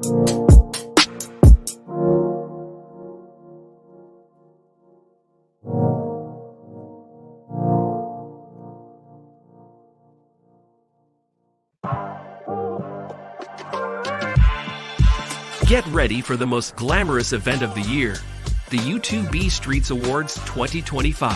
Get ready for the most glamorous event of the year, the U2B Streets Awards 2025,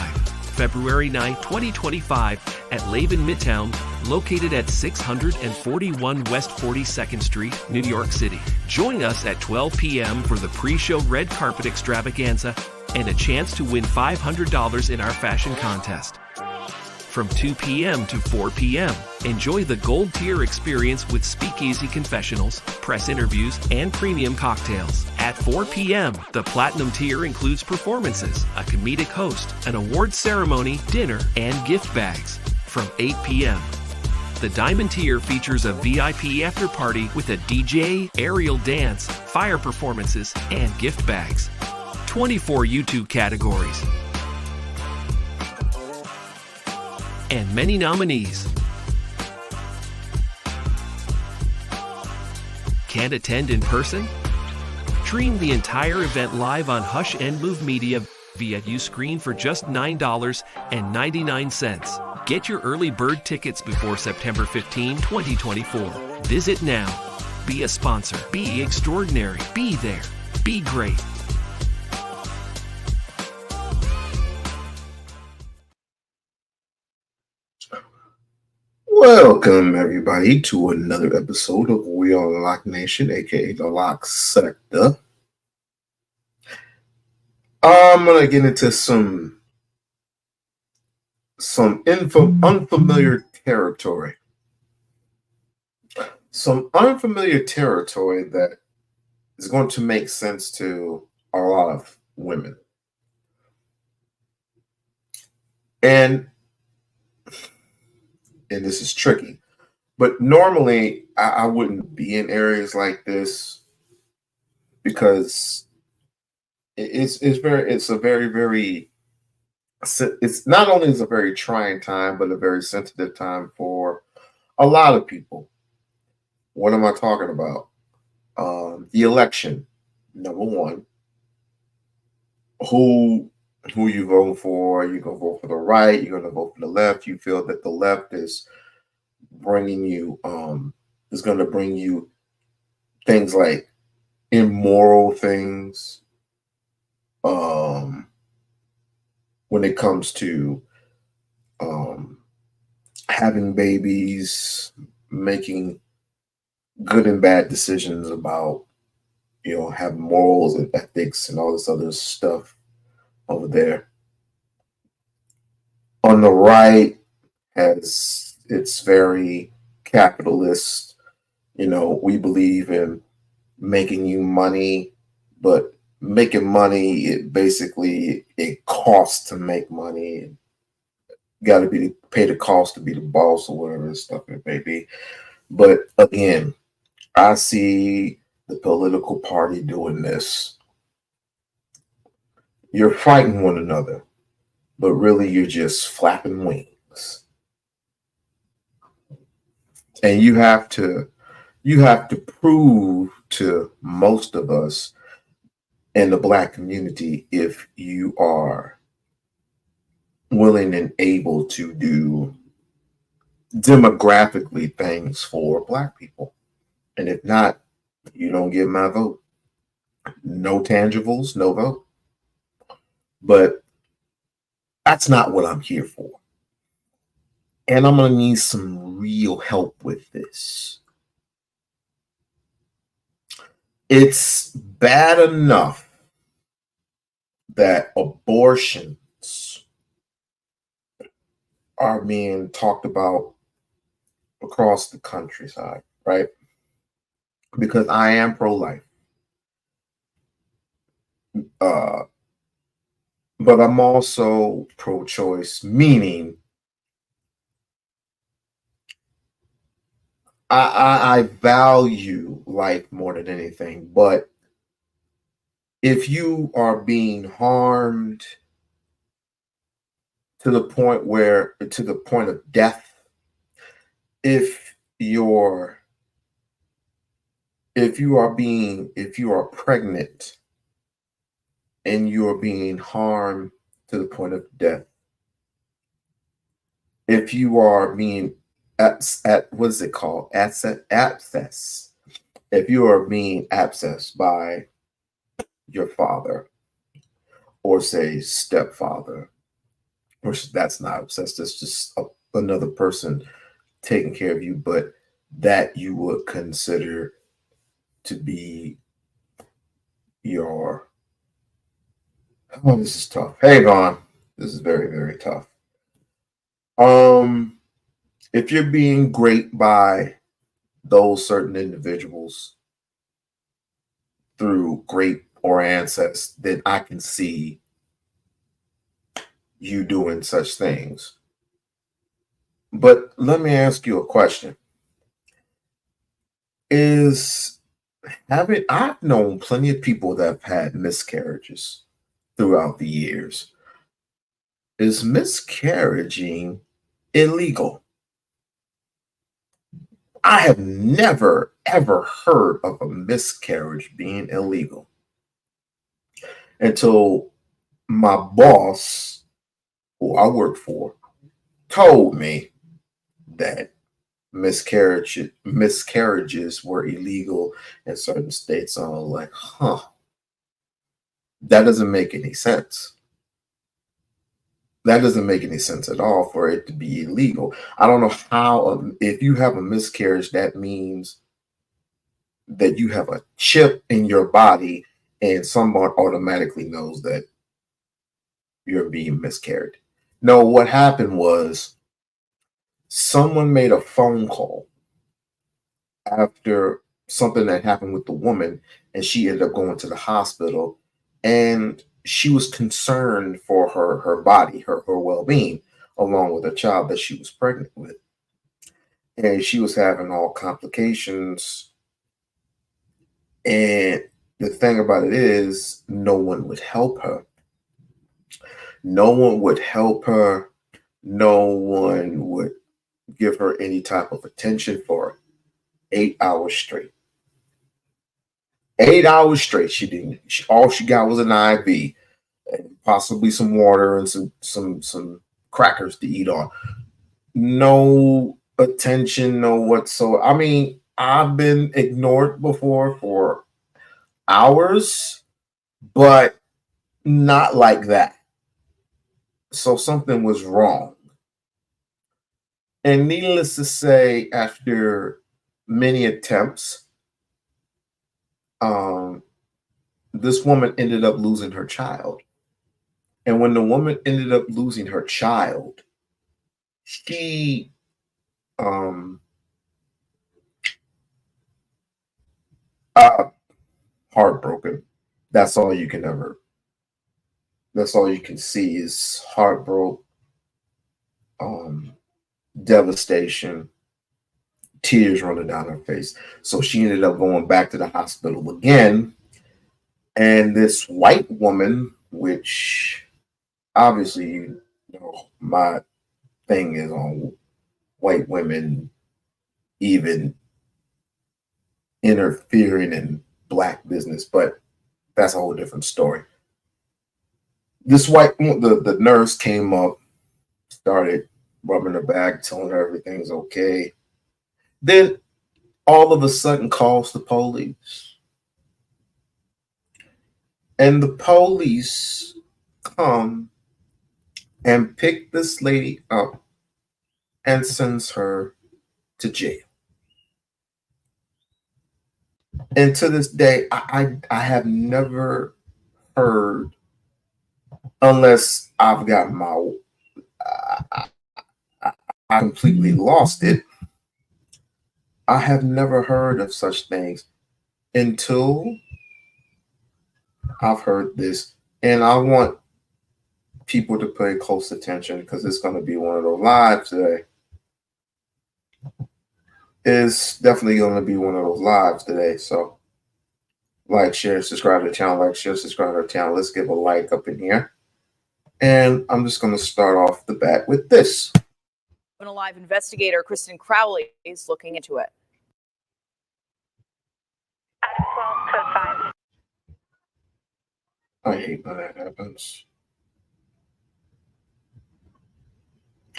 February 9, 2025, at Laven Midtown, located at 641 West 42nd Street, New York City. Join us at 12 p.m. for the pre-show red carpet extravaganza and a chance to win $500 in our fashion contest. From 2 p.m. to 4 p.m., enjoy the gold tier experience with speakeasy confessionals, press interviews, and premium cocktails. At 4 p.m., the platinum tier includes performances, a comedic host, an awards ceremony, dinner, and gift bags. From 8 p.m., the diamond tier features a VIP after party with a DJ, aerial dance, fire performances, and gift bags. 24 YouTube categories and many nominees. Can't attend in person? Stream the entire event live on Hush and Move Media via Uscreen for just $9.99. Get your early bird tickets before September 15, 2024. Visit now. Be a sponsor. Be extraordinary. Be there. Be great. Welcome, everybody, to another episode of We-On-Loc Nation, aka the Lock Sector. I'm gonna get into some unfamiliar territory. Some unfamiliar territory that is going to make sense to a lot of women. And this is tricky, but normally I wouldn't be in areas like this because it's not only is a very trying time, but a very sensitive time for a lot of people. What am I talking about? The election, number one. Who you vote for? You're gonna vote for the right, you're gonna vote for the left. You feel that the left is bringing you is going to bring you things like immoral things when it comes to having babies, making good and bad decisions about, having morals and ethics and all this other stuff over there. On the right, it's very capitalist. We believe in making you money, but making money, it costs to make money. Got to pay the cost to be the boss or whatever stuff it may be. But again, I see the political party doing this. You're fighting one another, but really you're just flapping wings. And you have to prove to most of us in the Black community if you are willing and able to do demographically things for Black people. And if not, you don't get my vote. No tangibles, no vote. But that's not what I'm here for. And I'm going to need some real help with this. It's bad enough that abortions are being talked about across the countryside, right? Because I am pro-life. But I'm also pro-choice, meaning I value life more than anything. But if you are being harmed to the point of death, if if you are pregnant and you are being harmed to the point of death, if you are being at what is it called? Abscess. If you are being abscessed by your father, or say stepfather, or that's not obsessed, that's just another person taking care of you, but that you would consider to be your, oh, this is tough. Hang on. This is very, very tough. Um, if you're being great by those certain individuals through great or ancestors, then I can see you doing such things. But let me ask you a question. Is having I've known plenty of people that have had miscarriages throughout the years. Is miscarriaging illegal? I have never ever heard of a miscarriage being illegal until my boss, who I work for, told me that miscarriages were illegal in certain states. So I was like, huh, that doesn't make any sense. That doesn't make any sense at all for it to be illegal. I don't know how, if you have a miscarriage, that means that you have a chip in your body and someone automatically knows that you're being miscarried. No, what happened was someone made a phone call after something that happened with the woman, and she ended up going to the hospital, and she was concerned for her body, her well-being, along with a child that she was pregnant with, and she was having all complications. And the thing about it is, no one would help her. No one would help her. No one would give her any type of attention for 8 hours straight. 8 hours straight. She didn't. All she got was an IV and possibly some water and some crackers to eat on. No attention, no whatsoever. I mean, I've been ignored before for hours, but not like that. So something was wrong. And needless to say, after many attempts, um, this woman ended up losing her child. And when the woman ended up losing her child, she um uh heartbroken. That's all you can ever that's all you can see is heartbroken, um devastation, tears running down her face. So she ended up going back to the hospital again. And this white woman, which obviously, my thing is on white women even interfering in black business, but that's a whole different story. This the nurse came up, started rubbing her back, telling her everything's okay. Then all of a sudden calls the police. And the police come and pick this lady up and sends her to jail. And to this day, I have never heard, unless I've got my, I, I completely lost it. I have never heard of such things until I've heard this. And I want people to pay close attention because it's going to be one of those lives today. It's definitely going to be one of those lives today. So, like, share, subscribe to the channel. Like, share, subscribe to the channel. Let's give a like up in here. And I'm just going to start off the bat with this. When a live investigator, Kristen Crowley, is looking into it. I hate when that happens.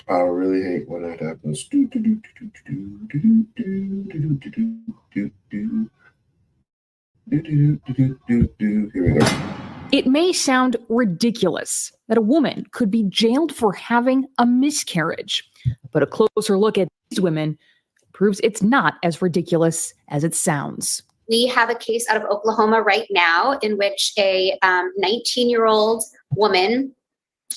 I really hate when that happens. Here we go. It may sound ridiculous that a woman could be jailed for having a miscarriage, but a closer look at these women proves it's not as ridiculous as it sounds. We have a case out of Oklahoma right now in which a 19-year-old woman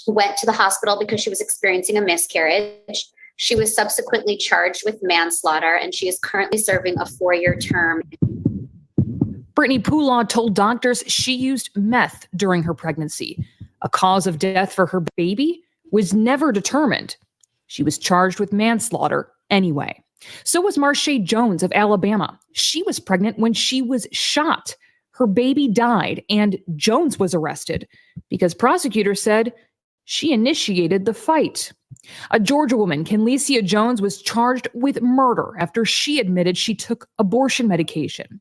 went to the hospital because she was experiencing a miscarriage. She was subsequently charged with manslaughter, and she is currently serving a 4-year term. Brittany Poulaw told doctors she used meth during her pregnancy. A cause of death for her baby was never determined. She was charged with manslaughter anyway. So was Marche Jones of Alabama. She was pregnant when she was shot. Her baby died, and Jones was arrested because prosecutors said she initiated the fight. A Georgia woman, Kenlecia Jones, was charged with murder after she admitted she took abortion medication.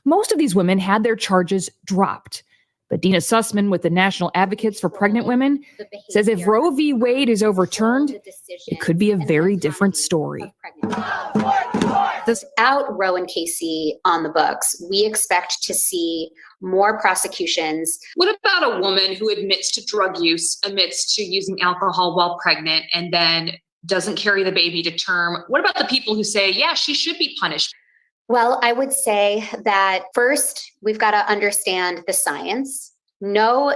Most of these women had their charges dropped. But Dina Sussman with the National Advocates for Pregnant Women says if Roe v. Wade is overturned, it could be a very different story. Without Roe and Casey on the books, we expect to see more prosecutions. What about a woman who admits to drug use, admits to using alcohol while pregnant, and then doesn't carry the baby to term? What about the people who say, yeah, she should be punished? Well, I would say that first, we've got to understand the science. No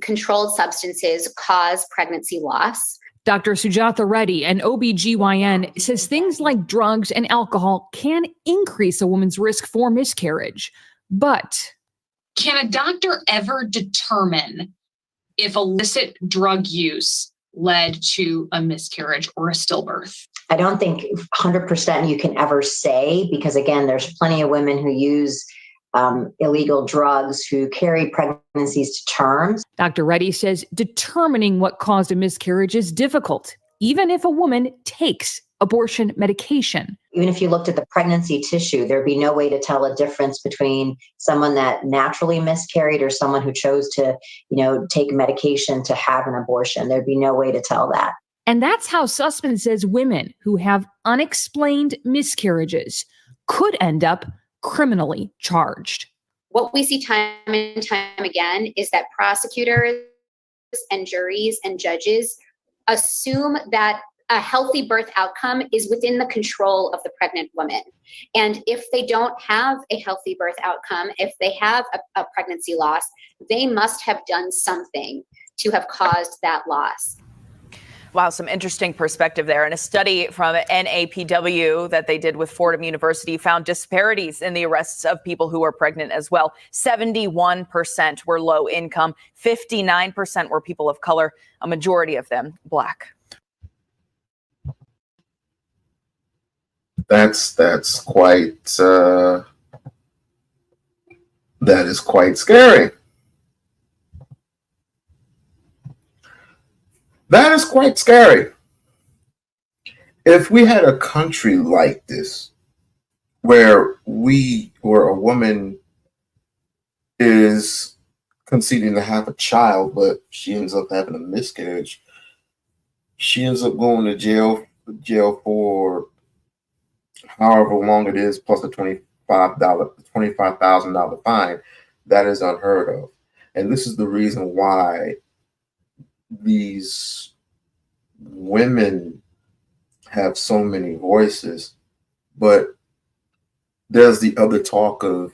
controlled substances cause pregnancy loss. Dr. Sujatha Reddy, an OBGYN, says things like drugs and alcohol can increase a woman's risk for miscarriage. But can a doctor ever determine if illicit drug use led to a miscarriage or a stillbirth? I don't think 100% you can ever say, because again, there's plenty of women who use illegal drugs who carry pregnancies to term. Dr. Reddy says determining what caused a miscarriage is difficult, even if a woman takes abortion medication. Even if you looked at the pregnancy tissue, there'd be no way to tell a difference between someone that naturally miscarried or someone who chose to, take medication to have an abortion. There'd be no way to tell that. And that's how Sussman says women who have unexplained miscarriages could end up criminally charged. What we see time and time again is that prosecutors and juries and judges assume that a healthy birth outcome is within the control of the pregnant woman. And if they don't have a healthy birth outcome, if they have a pregnancy loss, they must have done something to have caused that loss. Wow, some interesting perspective there. And a study from NAPW that they did with Fordham University found disparities in the arrests of people who were pregnant as well. 71% were low income, 59% were people of color, a majority of them Black. That's quite that is quite scary. That is quite scary. If we had a country like this, where a woman is conceding to have a child, but she ends up having a miscarriage, she ends up going to jail for however long it is, plus a $25,000 fine, that is unheard of. And this is the reason why these women have so many voices. But there's the other talk of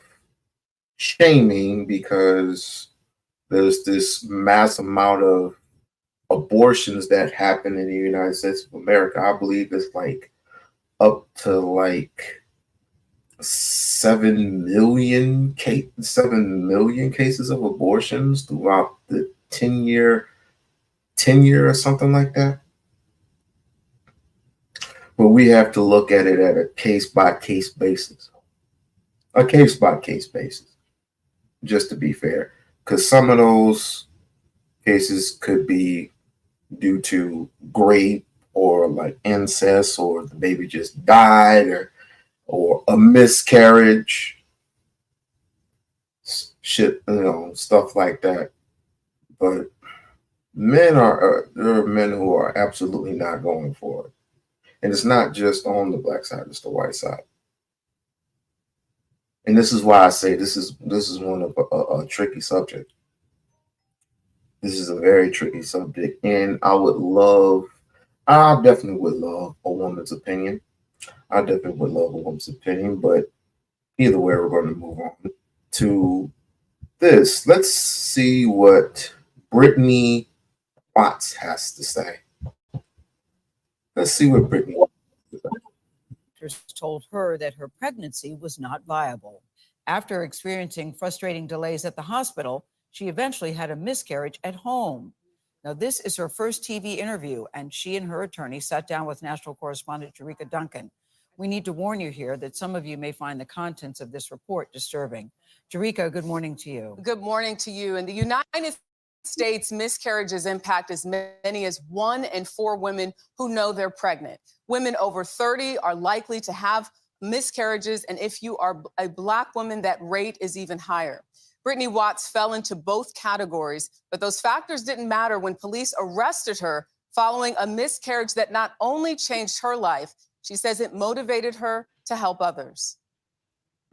shaming, because there's this mass amount of abortions that happen in the United States of America. I believe it's up to 7 million cases of abortions throughout the 10-year or something like that. But we have to look at it at a case-by-case basis. Just to be fair. Because some of those cases could be due to rape or incest, or the baby just died, or a miscarriage. Shit, stuff like that. But there are men who are absolutely not going for it. And it's not just on the black side, it's the white side. And this is why I say this is one of a tricky subject. This is a very tricky subject, and I definitely would love a woman's opinion. I definitely would love a woman's opinion, but either way, we're going to move on to this. Let's see what Brittany Watts has to say. Let's see what Brittany Watts has to say. Doctors told her that her pregnancy was not viable. After experiencing frustrating delays at the hospital, she eventually had a miscarriage at home. Now, this is her first TV interview, and she and her attorney sat down with national correspondent Jerika Duncan. We need to warn you here that some of you may find the contents of this report disturbing. Jerika, good morning to you. Good morning to you. In the United States, miscarriages impact as many as 1 in 4 women who know they're pregnant. Women over 30 are likely to have miscarriages, and if you are a Black woman, that rate is even higher. Brittany Watts fell into both categories, but those factors didn't matter when police arrested her following a miscarriage that not only changed her life, she says it motivated her to help others.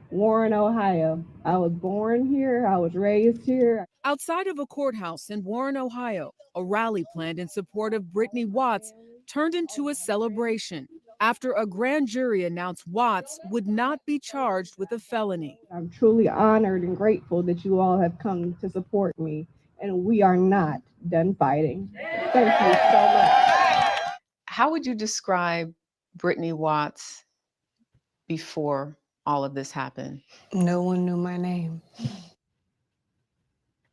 Warren, Ohio. I was born here. I was raised here. Outside of a courthouse in Warren, Ohio, a rally planned in support of Brittany Watts turned into a celebration after a grand jury announced Watts would not be charged with a felony. I'm truly honored and grateful that you all have come to support me, and we are not done fighting. Thank you so much. How would you describe Brittany Watts before all of this happened? No one knew my name.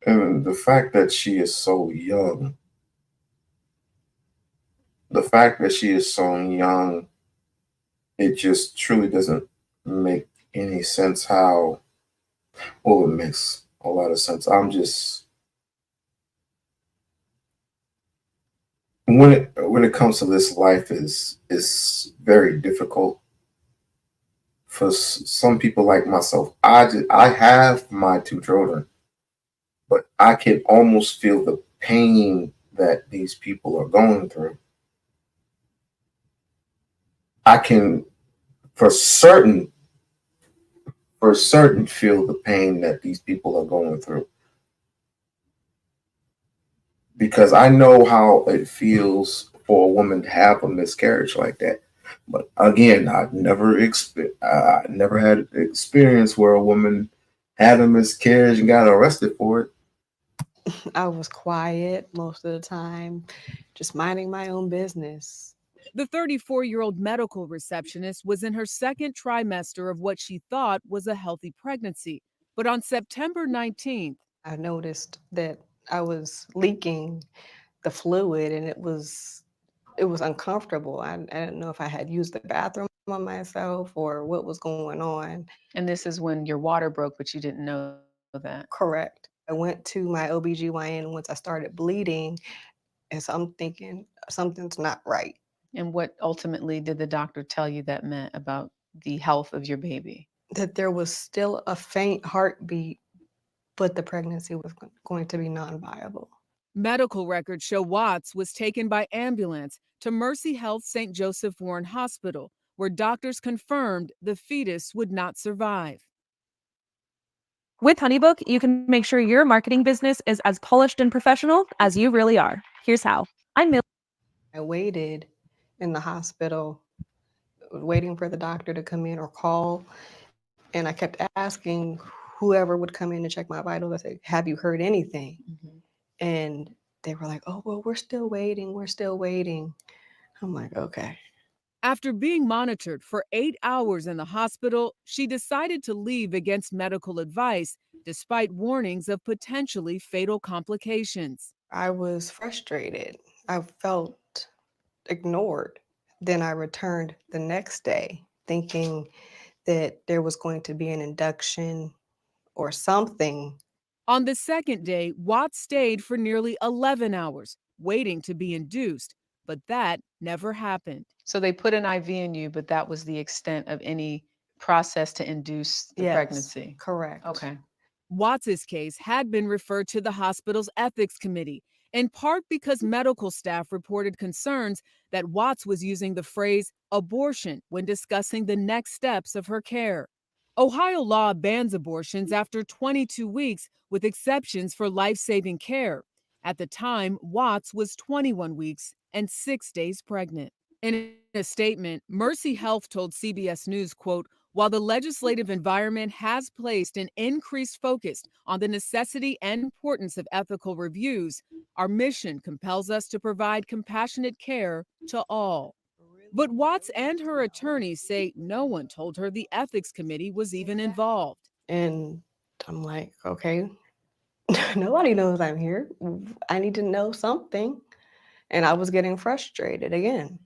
And the fact that she is so young, it just truly doesn't make any sense how, well, it makes a lot of sense. When it comes to this, life is very difficult for some people like myself. I have my 2 children, but I can almost feel the pain that these people are going through. I can for certain feel the pain that these people are going through, because I know how it feels for a woman to have a miscarriage like that. But again, I never had experience where a woman had a miscarriage and got arrested for it. I was quiet most of the time, just minding my own business. The 34-year-old medical receptionist was in her 2nd trimester of what she thought was a healthy pregnancy. But on September 19th, I noticed that I was leaking the fluid, and it was uncomfortable. I didn't know if I had used the bathroom on myself or what was going on. And this is when your water broke, but you didn't know that. Correct. I went to my OBGYN once I started bleeding, and so I'm thinking something's not right. And what ultimately did the doctor tell you that meant about the health of your baby? That there was still a faint heartbeat, but the pregnancy was going to be non-viable. medical records show Watts was taken by ambulance to Mercy Health St. Joseph Warren Hospital, where doctors confirmed the fetus would not survive. With HoneyBook, you can make sure your marketing business is as polished and professional as you really are. Here's how. I waited in the hospital, waiting for the doctor to come in or call. And I kept asking whoever would come in to check my vitals. I said, have you heard anything? Mm-hmm. And they were like, oh, well, we're still waiting. We're still waiting. I'm like, okay. After being monitored for 8 hours in the hospital, she decided to leave against medical advice, despite warnings of potentially fatal complications. I was frustrated. I felt ignored. Then I returned the next day thinking that there was going to be an induction or something. On the second day, Watts stayed for nearly 11 hours, waiting to be induced, but that never happened. So they put an IV in you, but that was the extent of any process to induce the pregnancy? Correct. Okay. Watts' case had been referred to the hospital's ethics committee, in part because medical staff reported concerns that Watts was using the phrase abortion when discussing the next steps of her care. Ohio law bans abortions after 22 weeks, with exceptions for life-saving care. At the time, Watts was 21 weeks and 6 days pregnant. In a statement, Mercy Health told CBS News, quote, "While the legislative environment has placed an increased focus on the necessity and importance of ethical reviews, our mission compels us to provide compassionate care to all." But Watts and her attorneys say no one told her the ethics committee was even involved. And I'm like, okay, nobody knows I'm here. I need to know something. And I was getting frustrated again.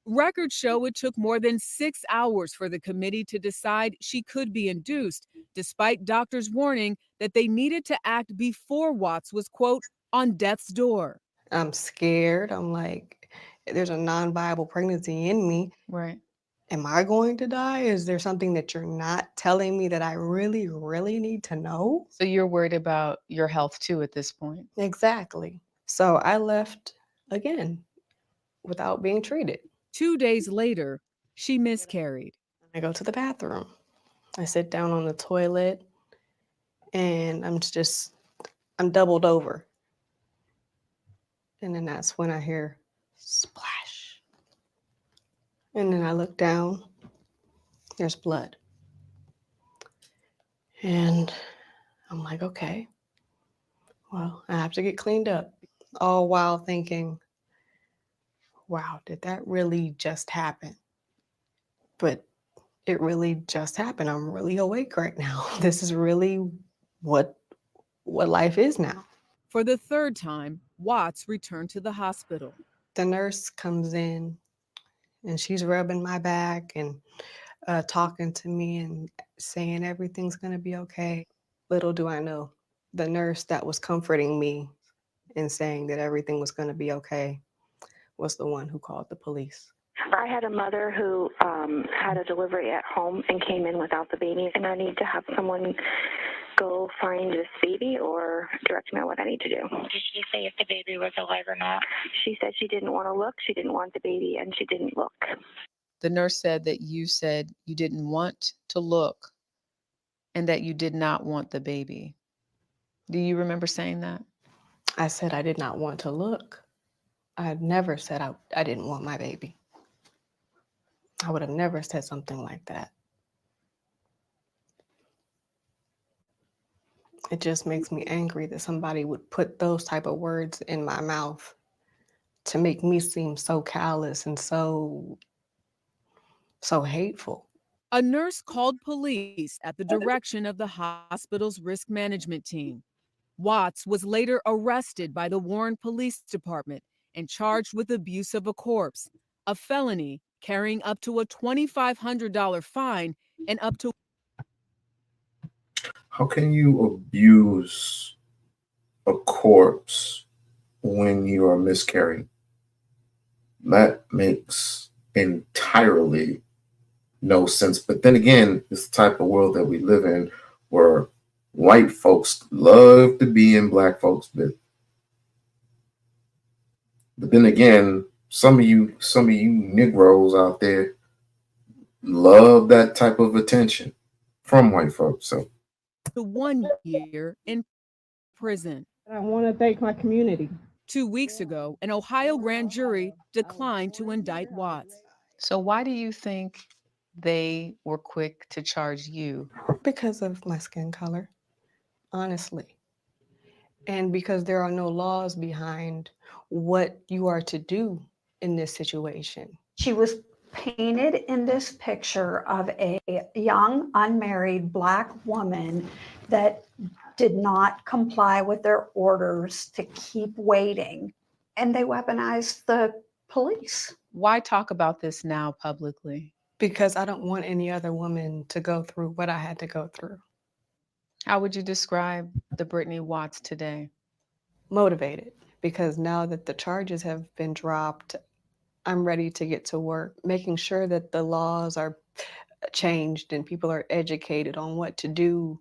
Records show it took more than 6 hours for the committee to decide she could be induced, despite doctors' warning that they needed to act before Watts was, quote, on death's door. I'm scared. I'm like, there's a non-viable pregnancy in me. Right. Am I going to die? Is there something that you're not telling me that I really, really need to know? So you're worried about your health too at this point. Exactly. So I left again without being treated. 2 days later, she miscarried. I go to the bathroom. I sit down on the toilet and I'm doubled over. And then that's when I hear splash. And then I look down, there's blood. And I'm like, okay, well, I have to get cleaned up. All while thinking, wow, did that really just happen? But it really just happened. I'm really awake right now. This is really what life is now. For the third time, Watts returned to the hospital. The nurse comes in and she's rubbing my back and talking to me and saying everything's going to be okay. Little do I know, the nurse that was comforting me and saying that everything was going to be okay was the one who called the police. I had a mother who had a delivery at home and came in without the baby, and I need to have someone go find this baby or direct me on what I need to do. Did she say if the baby was alive or not? She said she didn't want to look, she didn't want the baby, and she didn't look. The nurse said that you said you didn't want to look and that you did not want the baby. Do you remember saying that? I said I did not want to look. I had never said I didn't want my baby. I would have never said something like that. It just makes me angry that somebody would put those type of words in my mouth to make me seem so callous and so hateful. A nurse called police at the direction of the hospital's risk management team. Watts was later arrested by the Warren Police Department and charged with abuse of a corpse, a felony carrying up to a $2,500 fine and up to... How can you abuse a corpse when you are miscarrying? That makes entirely no sense. But then again, it's the type of world that we live in where white folks love to be in black folks' business. But then again, some of you Negroes out there love that type of attention from white folks. So 1 year in prison. I want to thank my community. 2 weeks ago, an Ohio grand jury declined to indict Watts. So why do you think they were quick to charge you? Because of my skin color, honestly. And because there are no laws behind what you are to do in this situation. She was painted in this picture of a young, unmarried Black woman that did not comply with their orders to keep waiting, and they weaponized the police. Why talk about this now publicly? Because I don't want any other woman to go through what I had to go through. How would you describe the Brittany Watts today? Motivated, because now that the charges have been dropped, I'm ready to get to work, making sure that the laws are changed and people are educated on what to do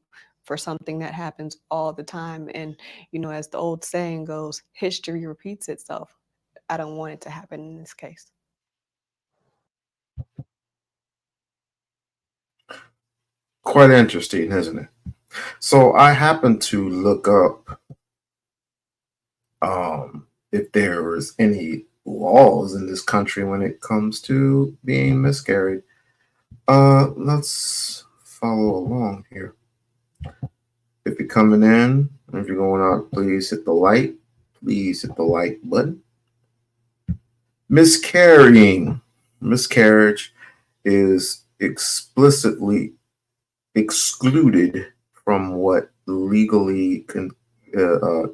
for something that happens all the time. And, you know, as the old saying goes, history repeats itself. I don't want it to happen in this case. Quite interesting, isn't it? So I happened to look up if there was any laws in this country when it comes to being miscarried. Let's follow along here. If you're coming in, if you're going out, please hit the like. Please hit the like button. Miscarrying. Miscarriage is explicitly excluded from what legally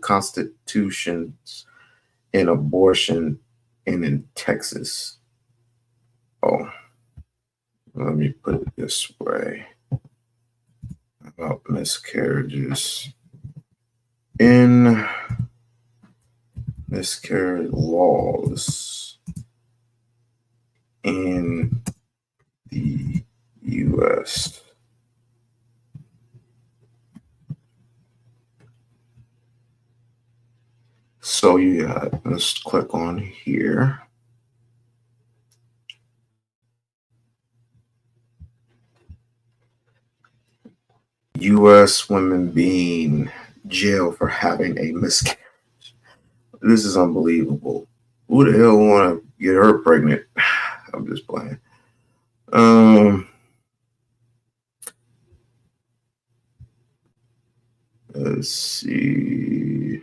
constitutions in abortion and in Texas. Oh, let me put it this way about miscarriages. In miscarriage laws in the U.S. So yeah, let's click on here. U.S. women being jailed for having a miscarriage. This is unbelievable. Who the hell want to get her pregnant? I'm just playing. Let's see.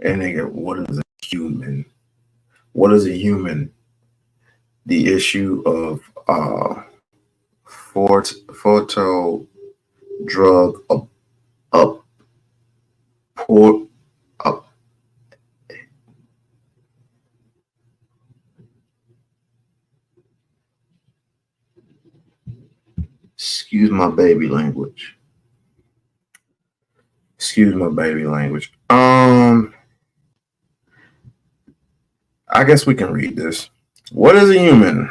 And they get, what is a human? What is a human? The issue of photo drug up port up. Excuse my baby language. Excuse my baby language. I guess we can read this. What is a human?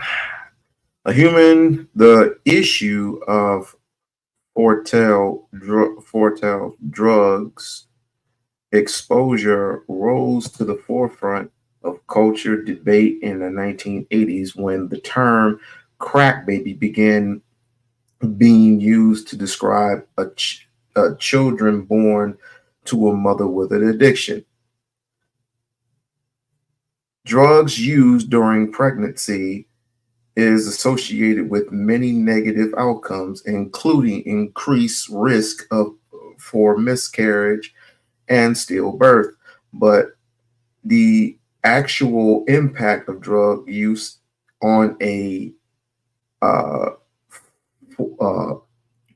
A human, the issue of foretell drugs exposure rose to the forefront of culture debate in the 1980s when the term crack baby began being used to describe children born to a mother with an addiction. Drugs used during pregnancy is associated with many negative outcomes, including increased risk for miscarriage and stillbirth. But the actual impact of drug use on a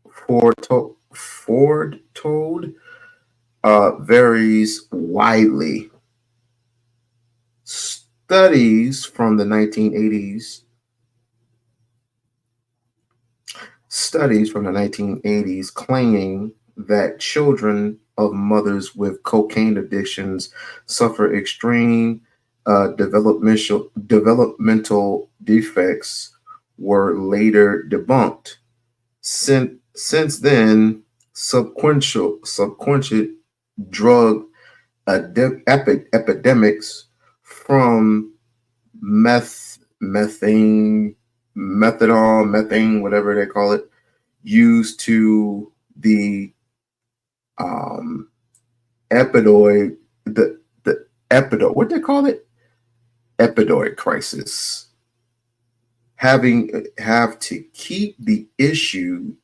foretold varies widely. Studies from the 1980s claiming that children of mothers with cocaine addictions suffer extreme developmental defects were later debunked. Since then, subsequent drug epidemics from methadone, whatever they call it, used to the epidoid, the epidoid, what they call it? Epidoid crisis. Have to keep the issue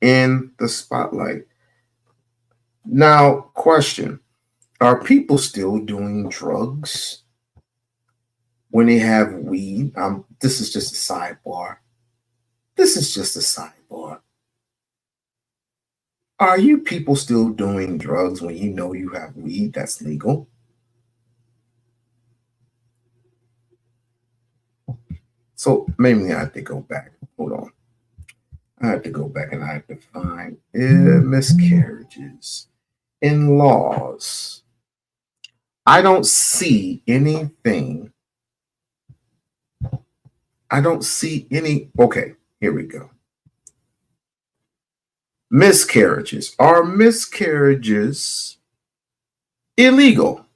in the spotlight. Now, question, are people still doing drugs when they have weed? This is just a sidebar. Are you people still doing drugs when you know you have weed that's legal? So maybe I have to go back. Hold on. I have to go back and I have to find miscarriages in laws. I don't see anything I don't see any. Okay, here we go. Miscarriages. Are miscarriages illegal?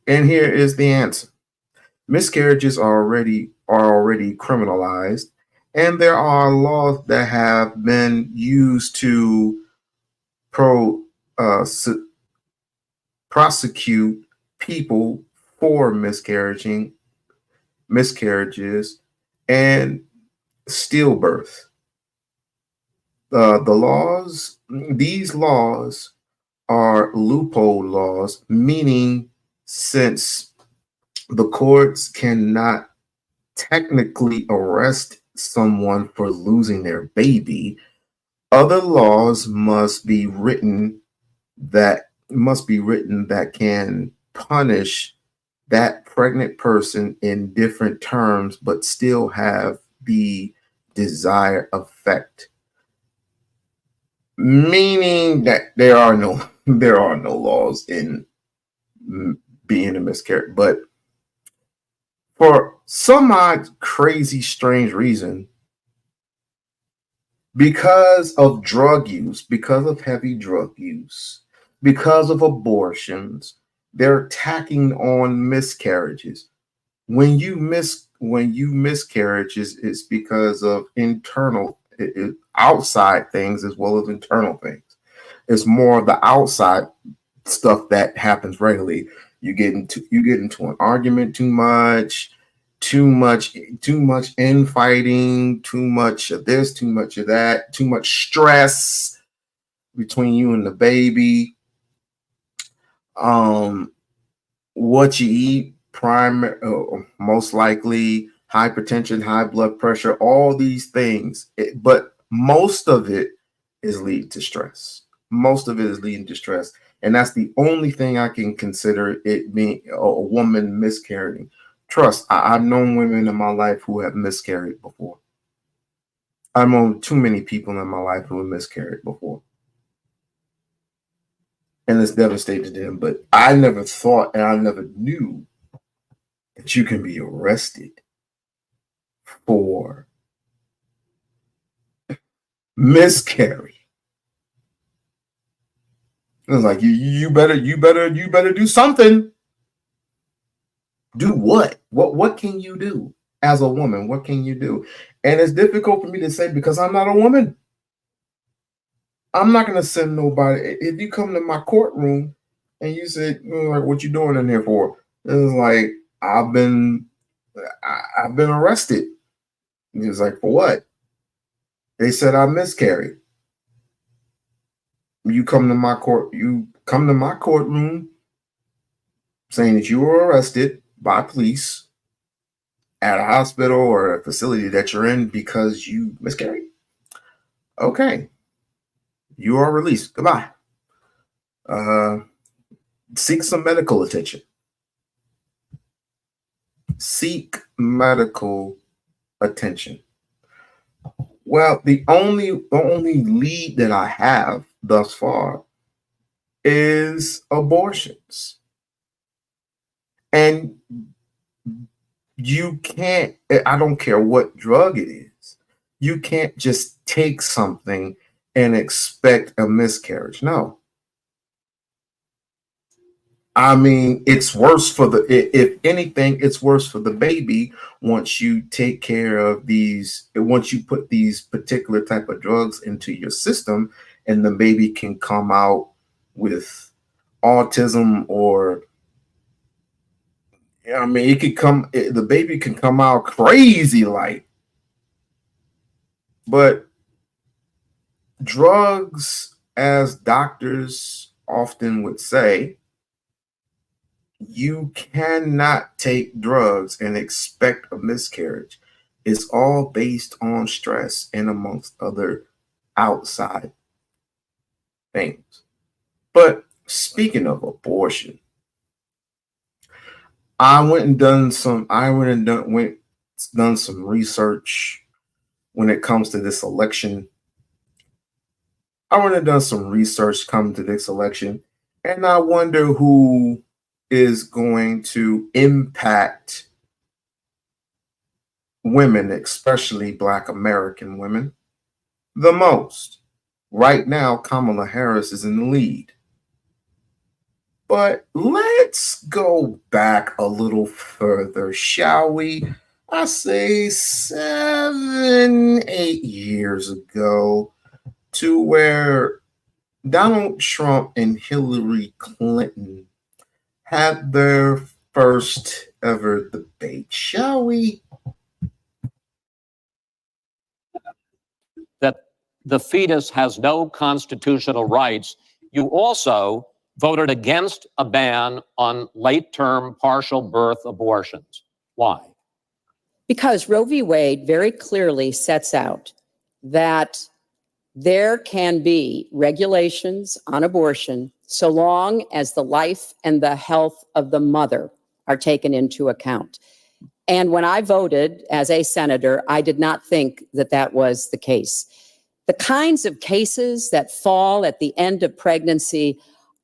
And here is the answer. Miscarriages are already criminalized, and there are laws that have been used to prosecute people for miscarriages, and stillbirth. These laws are loophole laws, meaning since the courts cannot technically arrest someone for losing their baby, other laws must be written that can punish that pregnant person in different terms, but still have the desired effect. Meaning that there are no laws in being a miscarriage, but for some odd, crazy, strange reason, because of drug use, because of heavy drug use, because of abortions, they're tacking on miscarriages. When you miscarriages, it's because of outside things as well as internal things. It's more of the outside stuff that happens regularly. You get into an argument too much infighting, too much of this, too much of that, too much stress between you and the baby. What you eat, most likely hypertension, high blood pressure, all these things. But most of it is leading to stress. And that's the only thing I can consider it being a woman miscarrying. Trust, I've known women in my life who have miscarried before. I've known too many people in my life who have miscarried before. And it's devastated them. But I never thought and I never knew that you can be arrested for miscarry. It was like you better do something. Do what? What can you do as a woman? What can you do? And it's difficult for me to say because I'm not a woman. I'm not going to send nobody. If you come to my courtroom and you say, like, what you doing in here for? It's like I've been arrested. And he was like, for what? They said I miscarried. You come to my courtroom saying that you were arrested by police at a hospital or a facility that you're in because you miscarried. Okay. You are released. Goodbye. Seek some medical attention. Seek medical attention. Well, the only lead that I have thus far is abortions. And you can't, I don't care what drug it is, you can't just take something and expect a miscarriage. No. I mean, it's worse if anything, it's worse for the baby once you take care of once you put these particular type of drugs into your system, and the baby can come out with autism or, I mean, the baby can come out crazy like, but drugs, as doctors often would say, you cannot take drugs and expect a miscarriage. It's all based on stress and amongst other outside things. But speaking of abortion, I went and done some research when it comes to this election. I went and done some research coming to this election, and I wonder who is going to impact women, especially Black American women, the most. Right now, Kamala Harris is in the lead. But let's go back a little further, shall we? I say 7, 8 years ago, to where Donald Trump and Hillary Clinton had their first ever debate, shall we? That the fetus has no constitutional rights. You also voted against a ban on late-term partial birth abortions. Why? Because Roe v. Wade very clearly sets out that there can be regulations on abortion so long as the life and the health of the mother are taken into account. And when I voted as a senator, I did not think that that was the case. The kinds of cases that fall at the end of pregnancy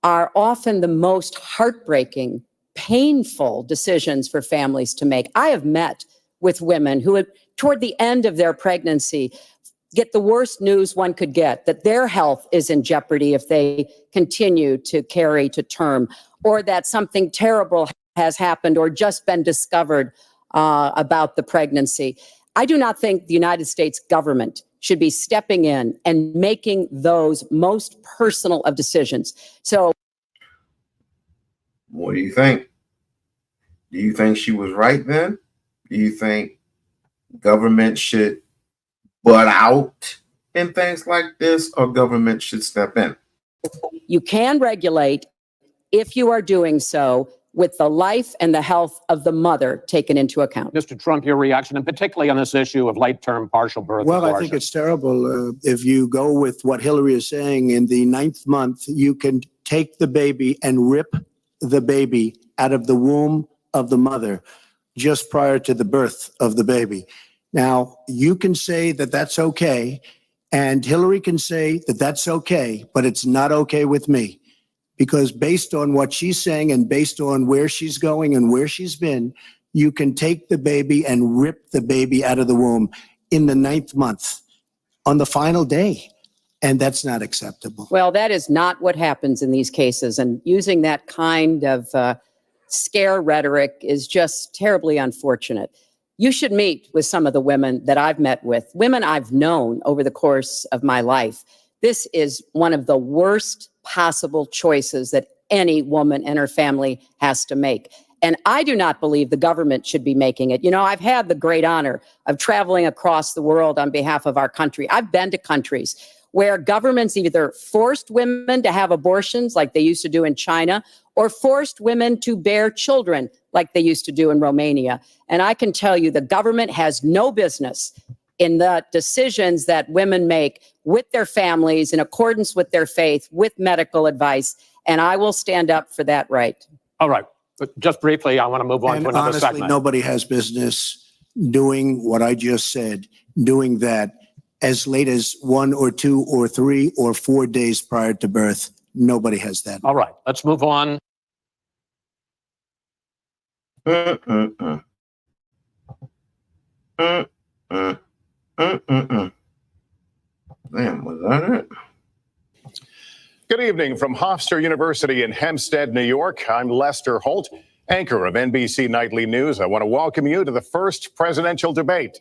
are often the most heartbreaking, painful decisions for families to make. I have met with women who, toward the end of their pregnancy, get the worst news one could get, that their health is in jeopardy if they continue to carry to term, or that something terrible has happened or just been discovered about the pregnancy. I do not think the United States government should be stepping in and making those most personal of decisions. So, what do you think? Do you think she was right then? Do you think government should butt out in things like this, or government should step in? You can regulate if you are doing so with the life and the health of the mother taken into account. Mr. Trump, your reaction, and particularly on this issue of late-term partial birth Well, abortion. I think it's terrible. If you go with what Hillary is saying, in the 9th month, you can take the baby and rip the baby out of the womb of the mother just prior to the birth of the baby. Now, you can say that that's okay, and Hillary can say that that's okay, but it's not okay with me. Because based on what she's saying and based on where she's going and where she's been, you can take the baby and rip the baby out of the womb in the 9th month on the final day. And that's not acceptable. Well, that is not what happens in these cases. And using that kind of scare rhetoric is just terribly unfortunate. You should meet with some of the women that I've met with, women I've known over the course of my life. This is one of the worst possible choices that any woman and her family has to make. And I do not believe the government should be making it. You know, I've had the great honor of traveling across the world on behalf of our country. I've been to countries where governments either forced women to have abortions like they used to do in China, or forced women to bear children like they used to do in Romania. And I can tell you the government has no business in the decisions that women make with their families in accordance with their faith, with medical advice. And I will stand up for that right. All right. But just briefly, I want to move on And to another honestly, segment. nobody has business doing what I just said, doing that as late as 1 or 2 or 3 or 4 days prior to birth. Nobody has that. All right. Let's move on. Damn, was that it? Good evening from Hofstra University in Hempstead, New York. I'm Lester Holt, anchor of NBC Nightly News. I want to welcome you to the first presidential debate.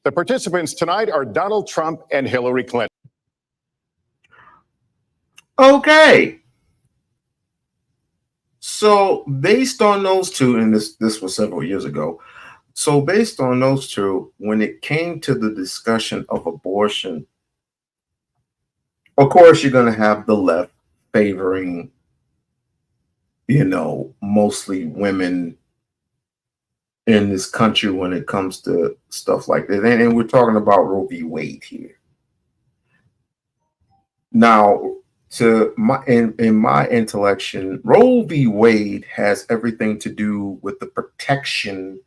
The participants tonight are Donald Trump and Hillary Clinton. Okay. So based on those two, and this was several years ago. So based on those two, when it came to the discussion of abortion, of course, you're going to have the left favoring, you know, mostly women in this country when it comes to stuff like that. And we're talking about Roe v. Wade here. Now, to my in my intellection, Roe v. Wade has everything to do with the protection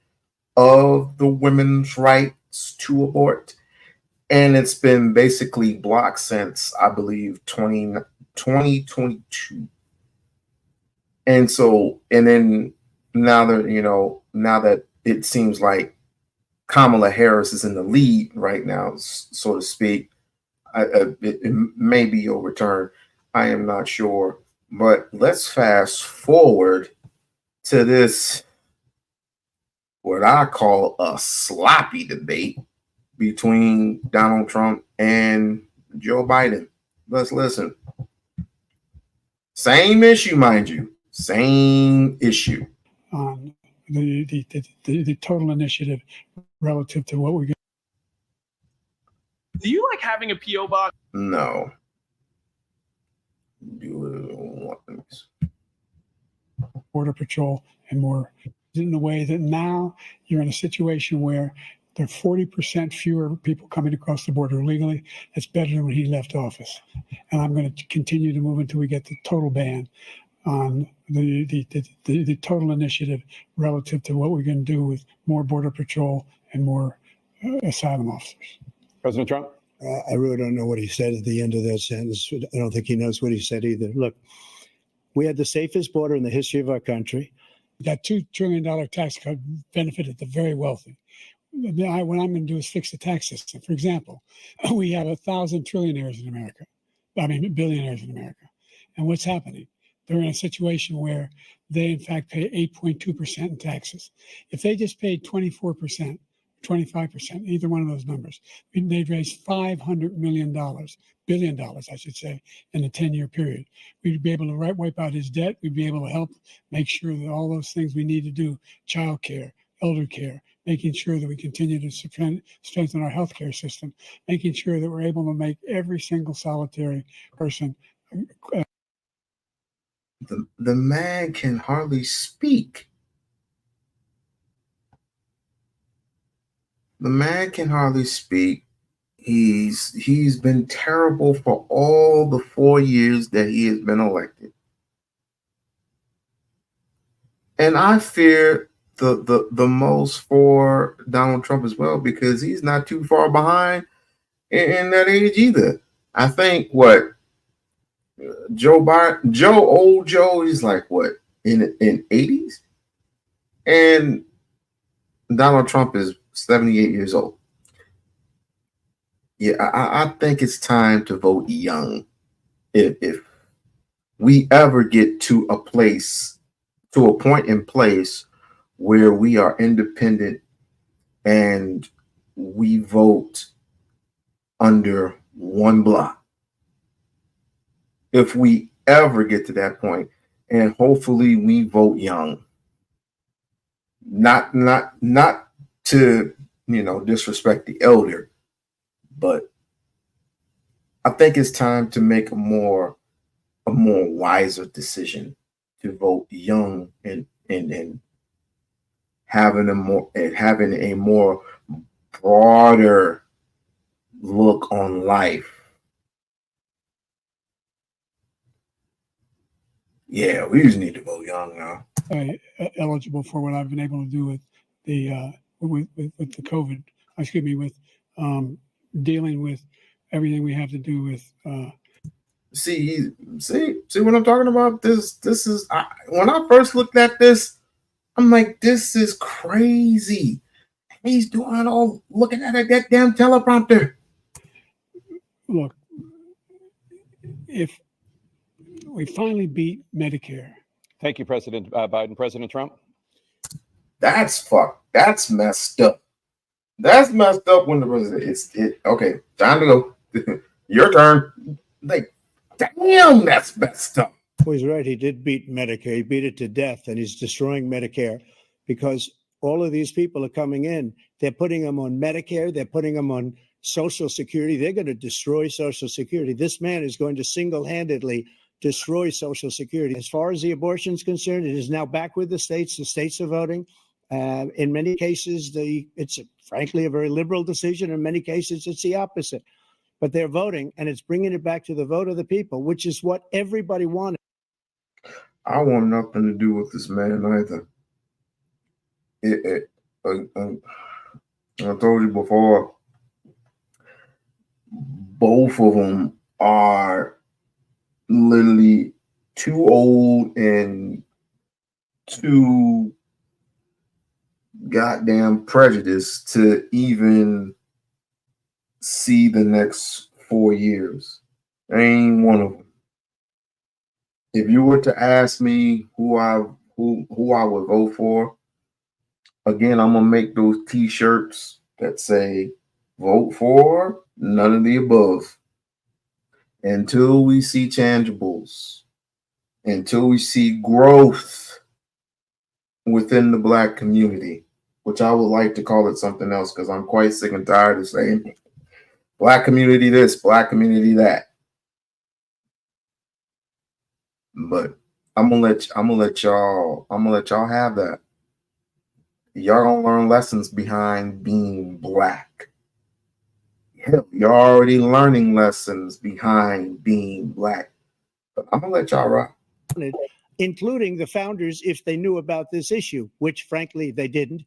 of the women's rights to abort. And it's been basically blocked since, I believe, 2022. And so, and then now that, you know, now that it seems like Kamala Harris is in the lead right now, so to speak. It may be overturned. I am not sure. But let's fast forward to this, what I call a sloppy debate between Donald Trump and Joe Biden. Let's listen. Same issue, mind you. Same issue. On the total initiative relative to what we're going. Do you like having a PO box? No. Do it. Border Patrol and more, in the way that now you're in a situation where there are 40% fewer people coming across the border legally. That's better than when he left office. And I'm going to continue to move until we get the total ban on the total initiative relative to what we're going to do with more Border Patrol and more asylum officers. President Trump? I really don't know what he said at the end of that sentence. I don't think he knows what he said either. Look, we had the safest border in the history of our country. That $2 trillion tax cut benefited the very wealthy. What I'm going to do is fix the tax system. For example, we have 1,000 trillionaires in America. I mean, billionaires in America. And what's happening? They're in a situation where they, in fact, pay 8.2% in taxes. If they just paid 24%, 25%, either one of those numbers, they'd raise $500 billion, I should say, in a 10-year period. We'd be able to wipe out his debt. We'd be able to help make sure that all those things we need to do, child care, elder care, making sure that we continue to strengthen our healthcare system, making sure that we're able to make every single solitary person. The man can hardly speak. The man can hardly speak. He's been terrible for all the 4 years that he has been elected. And I fear the most for Donald Trump as well, because he's not too far behind in that age either. I think old Joe, he's like what, in 80s? And Donald Trump is 78 years old. Yeah, I think it's time to vote young. If we ever get to a point in place where we are independent and we vote under one block. If we ever get to that point, and hopefully we vote young. Not to, disrespect the elder, but I think it's time to make a more wiser decision to vote young and having a more broader look on life. Yeah, we just need to vote young now. Eligible for what I've been able to do with the with the COVID. Excuse me, with dealing with everything we have to do with. See what I'm talking about? This is when I first looked at this, I'm like, this is crazy. He's doing it all looking at that damn teleprompter. Look, if we finally beat Medicare. Thank you, President Biden. President Trump? That's fucked. That's messed up. That's messed up when the president okay, time to go. Your turn. Like, damn, that's messed up. Well, he's right. He did beat Medicare. He beat it to death, and he's destroying Medicare because all of these people are coming in. They're putting them on Medicare. They're putting them on Social Security. They're going to destroy Social Security. This man is going to single-handedly destroy Social Security. As far as the abortion is concerned, it is now back with the states. The states are voting. In many cases, it's frankly a very liberal decision. In many cases, it's the opposite. But they're voting, and it's bringing it back to the vote of the people, which is what everybody wanted. I want nothing to do with this man either. I told you before, both of them are literally too old and too goddamn prejudice to even see the next 4 years. There ain't one of them. If you were to ask me who I would vote for, again, I'm gonna make those T-shirts that say "Vote for none of the above." Until we see tangibles, until we see growth within the Black community, which I would like to call it something else because I'm quite sick and tired of saying Black community this, Black community that. But I'm gonna let y'all have that. Y'all gonna learn lessons behind being Black. Hell, you're already learning lessons behind being Black. But I'm gonna let y'all rock. Including the founders, if they knew about this issue, which frankly they didn't,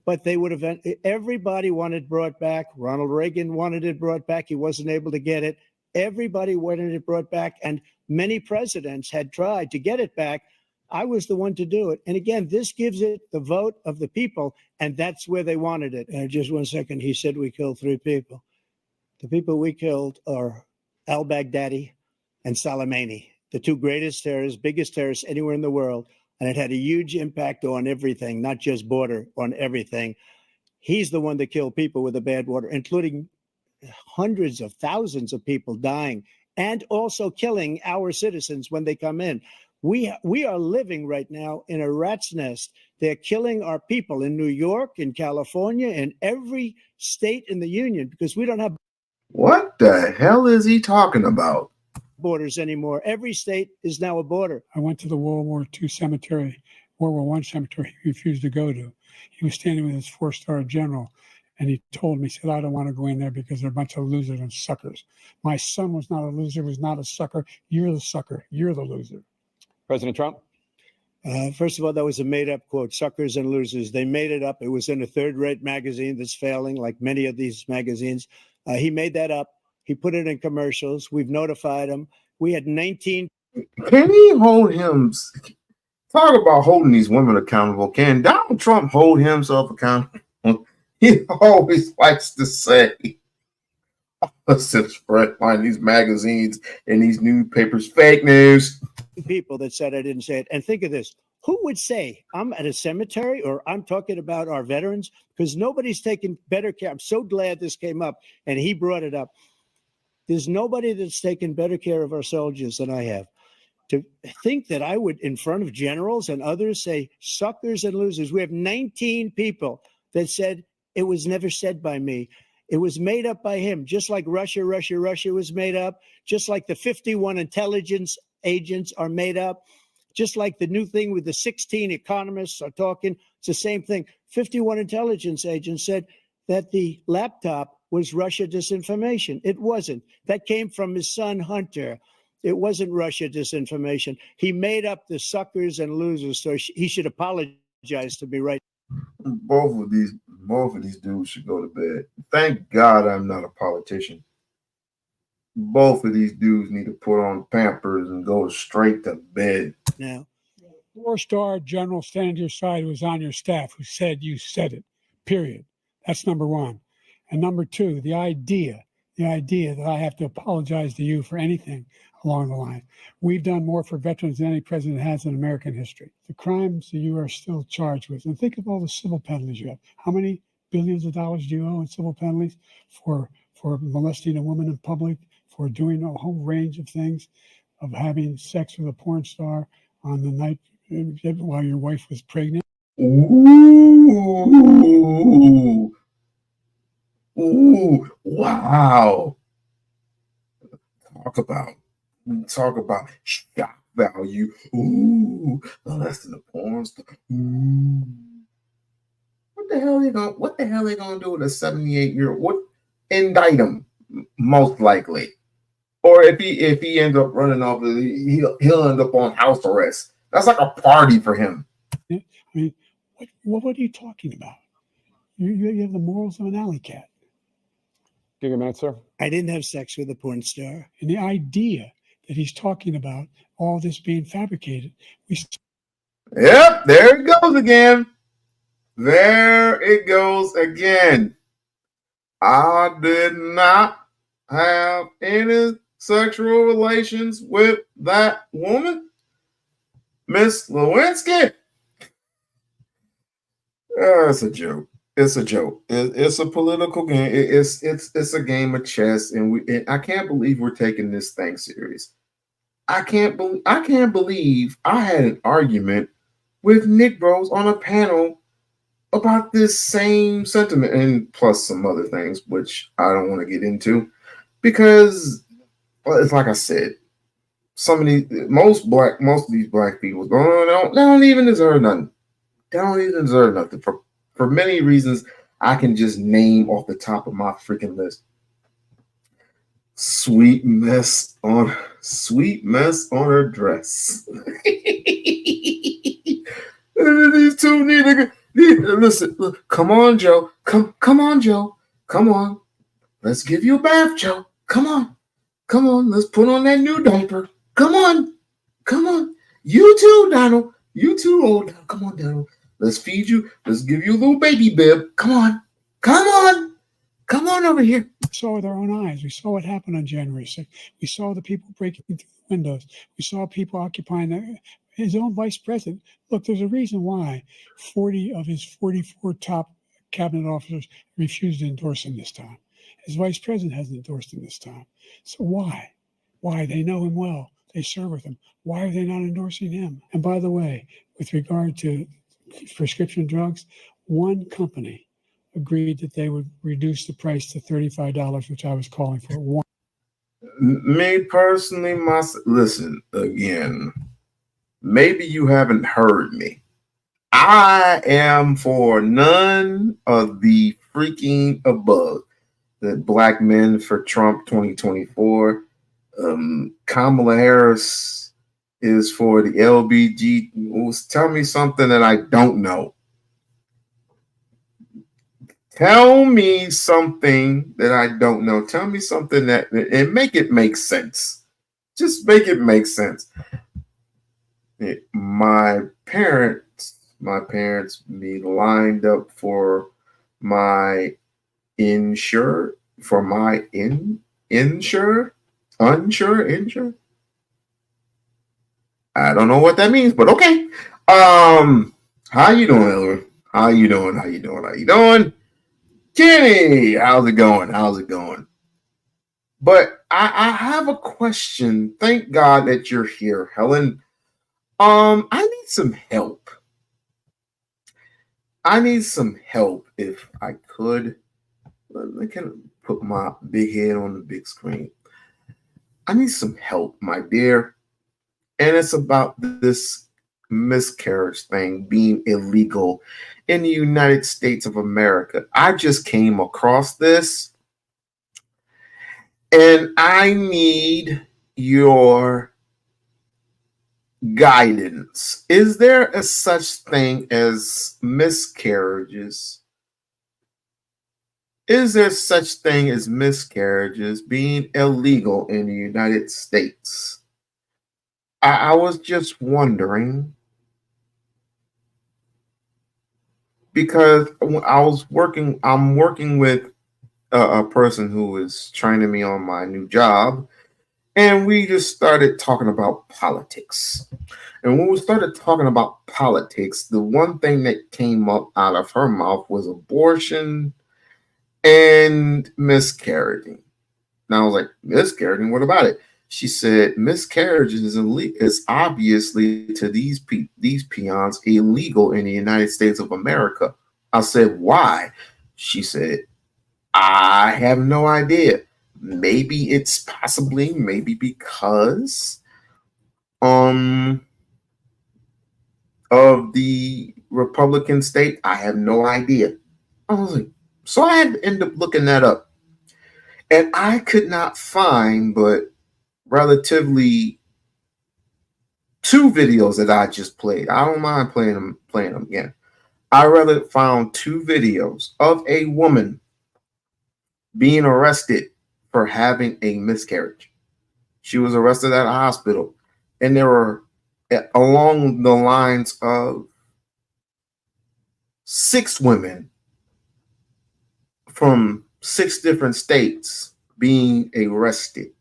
but they would have. Everybody wanted brought back. Ronald Reagan wanted it brought back. He wasn't able to get it. Everybody wanted it brought back, and many presidents had tried to get it back. I was the one to do it. And again, this gives it the vote of the people, and that's where they wanted it. Just 1 second. He said we killed 3 people. The people we killed are al-Baghdadi and Soleimani, the 2 greatest terrorists, biggest terrorists anywhere in the world. And it had a huge impact on everything, not just border, on everything. He's the one that killed people with the bad water, including hundreds of thousands of people dying and also killing our citizens when they come in. We are living right now in a rat's nest. They're killing our people in New York, in California, in every state in the union because we don't have. What the hell is he talking about? Borders anymore. Every state is now a border. I went to the World War II cemetery, World War I cemetery he refused to go to. He was standing with his 4-star general, and he told me, he said, I don't want to go in there because they're a bunch of losers and suckers. My son was not a loser, was not a sucker. You're the sucker. You're the loser. President Trump? First of all, that was a made-up quote, suckers and losers. They made it up. It was in a third-rate magazine that's failing, like many of these magazines. He made that up. He put it in commercials. We've notified him. We had 19. Can he hold him? Talk about holding these women accountable. Can Donald Trump hold himself accountable? He always likes to say, let's just spread find these magazines and these newspapers fake news. People that said I didn't say it. And think of this. Who would say I'm at a cemetery or I'm talking about our veterans? Because nobody's taken better care. I'm so glad this came up and he brought it up. There's nobody that's taken better care of our soldiers than I have. To think that I would, in front of generals and others, say suckers and losers. We have 19 people that said it was never said by me. It was made up by him, just like Russia was made up, just like the 51 intelligence agents are made up, just like the new thing with the 16 economists are talking. It's the same thing. 51 intelligence agents said that the laptop was Russia disinformation. It wasn't. That came from his son, Hunter. It wasn't Russia disinformation. He made up the suckers and losers, so he should apologize to me right. Both of these dudes should go to bed. Thank God I'm not a politician. Both of these dudes need to put on Pampers and go straight to bed. Now, 4-star general standing to your side who was on your staff who said you said it, period. That's number one. And number two, the idea that I have to apologize to you for anything along the line. We've done more for veterans than any president has in American history. The crimes that you are still charged with, and think of all the civil penalties you have. How many billions of dollars do you owe in civil penalties for molesting a woman in public, for doing a whole range of things, of having sex with a porn star on the night while your wife was pregnant? Ooh. Ooh, wow. Talk about shock value. Ooh, less than a porn star. Ooh. What the hell are they gonna do with a 78-year-old? What, indict him, most likely. Or if he ends up running off, he'll end up on house arrest. That's like a party for him. I mean, what are you talking about? You have the morals of an alley cat. Give you a minute, sir. I didn't have sex with a porn star. And the idea that he's talking about all this being fabricated. Yep, there it goes again. There it goes again. I did not have any sexual relations with that woman, Miss Lewinsky. It's a joke. It's a joke. It's a political game. It's a game of chess, and I can't believe we're taking this thing serious. I can't believe I had an argument with Nick Bros on a panel about this same sentiment, and plus some other things which I don't want to get into, because it's like I said, most of these black people don't even deserve nothing. They don't even deserve nothing for many reasons I can just name off the top of my freaking list. Sweet mess on her dress. These two listen. Look, come on, Joe. Come on, Joe. Come on. Let's give you a bath, Joe. Come on. Let's put on that new diaper. Come on. You too, Donald. You too, old Donald. Come on, Donald. Let's feed you. Let's give you a little baby bib. Come on over here. We saw with our own eyes. We saw what happened on January 6th. We saw the people breaking through the windows. We saw people occupying his own vice president. Look, there's a reason why 40 of his 44 top cabinet officers refused to endorse him this time. His vice president hasn't endorsed him this time. So why? Why? They know him well. They serve with him. Why are they not endorsing him? And by the way, with regard to prescription drugs, one company agreed that they would reduce the price to $35, which I was calling for. Me personally, listen again. Maybe you haven't heard me. I am for none of the freaking above. The Black Men for Trump 2024. Kamala Harris is for the LBG. Tell me something that I don't know. Tell me something that I don't know. Tell me something and make it make sense. Just make it make sense. My parents me lined up for my unsure. I don't know what that means, but okay. How you doing, Hillary? How you doing? Kenny, how's it going? But I have a question. Thank God that you're here, Helen. I need some help. If I could. I can put my big head on the big screen. I need some help, my dear. And it's about this miscarriage thing being illegal in the United States of America. I just came across this, and I need your guidance. Is there a such thing as miscarriages? Is there such thing as miscarriages being illegal in the United States? I was just wondering, because I'm working with a person who is training me on my new job, and we just started talking about politics. And when we started talking about politics, the one thing that came up out of her mouth was abortion and miscarrying. And I was like, miscarrying? What about it? She said, miscarriages is obviously to these peons illegal in the United States of America. I said, why? She said, I have no idea. Maybe it's because of the Republican state. I have no idea. I was like, so I had to end up looking that up. And I could not find but relatively 2 videos that I just played. I don't mind playing them again. I rather found 2 videos of a woman being arrested for having a miscarriage. She was arrested at a hospital, and there were along the lines of 6 women from 6 different states being arrested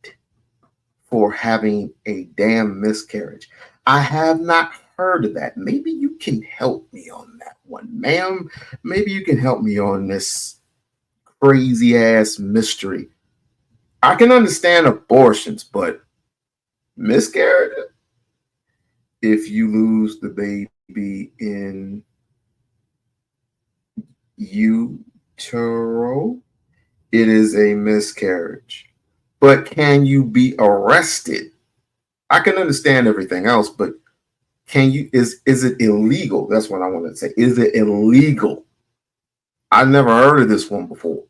for having a damn miscarriage. I have not heard of that. Maybe you can help me on that one, ma'am. Maybe you can help me on this crazy ass mystery. I can understand abortions, but miscarriage? If you lose the baby in utero, it is a miscarriage. But can you be arrested? I can understand everything else, but can you, is it illegal? That's what I want to say. Is it illegal? I've never heard of this one before.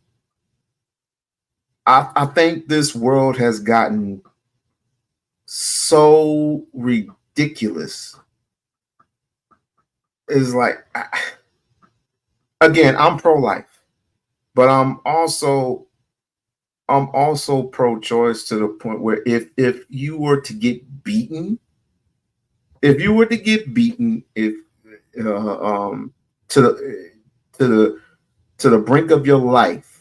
I think this world has gotten so ridiculous. It's like, again, I'm pro-life, but I'm also pro-choice to the point where if you were to get beaten, if to the brink of your life,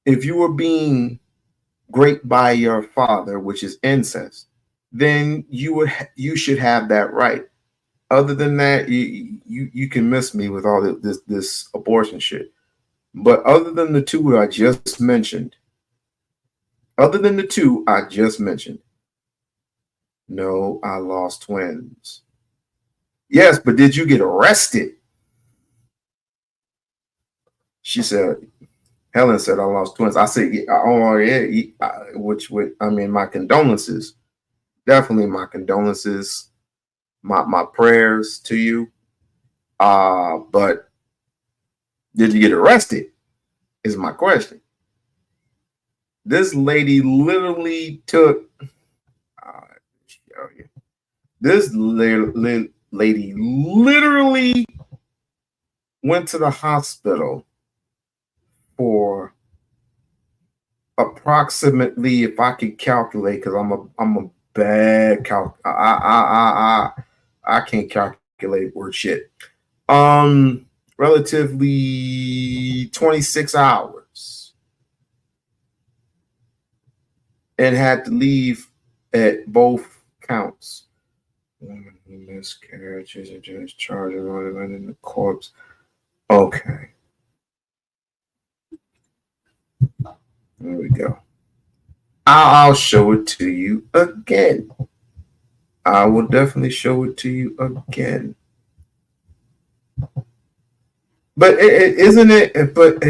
if you were being raped by your father, which is incest, then you should have that right. Other than that, you can miss me with all this abortion shit. But other than the two I just mentioned, no, I lost twins. Yes, but did you get arrested? She said, Helen said, I lost twins. I said, oh, yeah, I mean, my condolences. Definitely my condolences. My prayers to you. But did you get arrested? Is my question. This lady literally took. This lady literally went to the hospital for approximately, if I could calculate, because I'm a bad I can't calculate word shit. Relatively 26 hours, and had to leave at both counts. Miscarriages and just charges in the corpse. Okay. There we go. I'll show it to you again. I will definitely show it to you again. But isn't it? But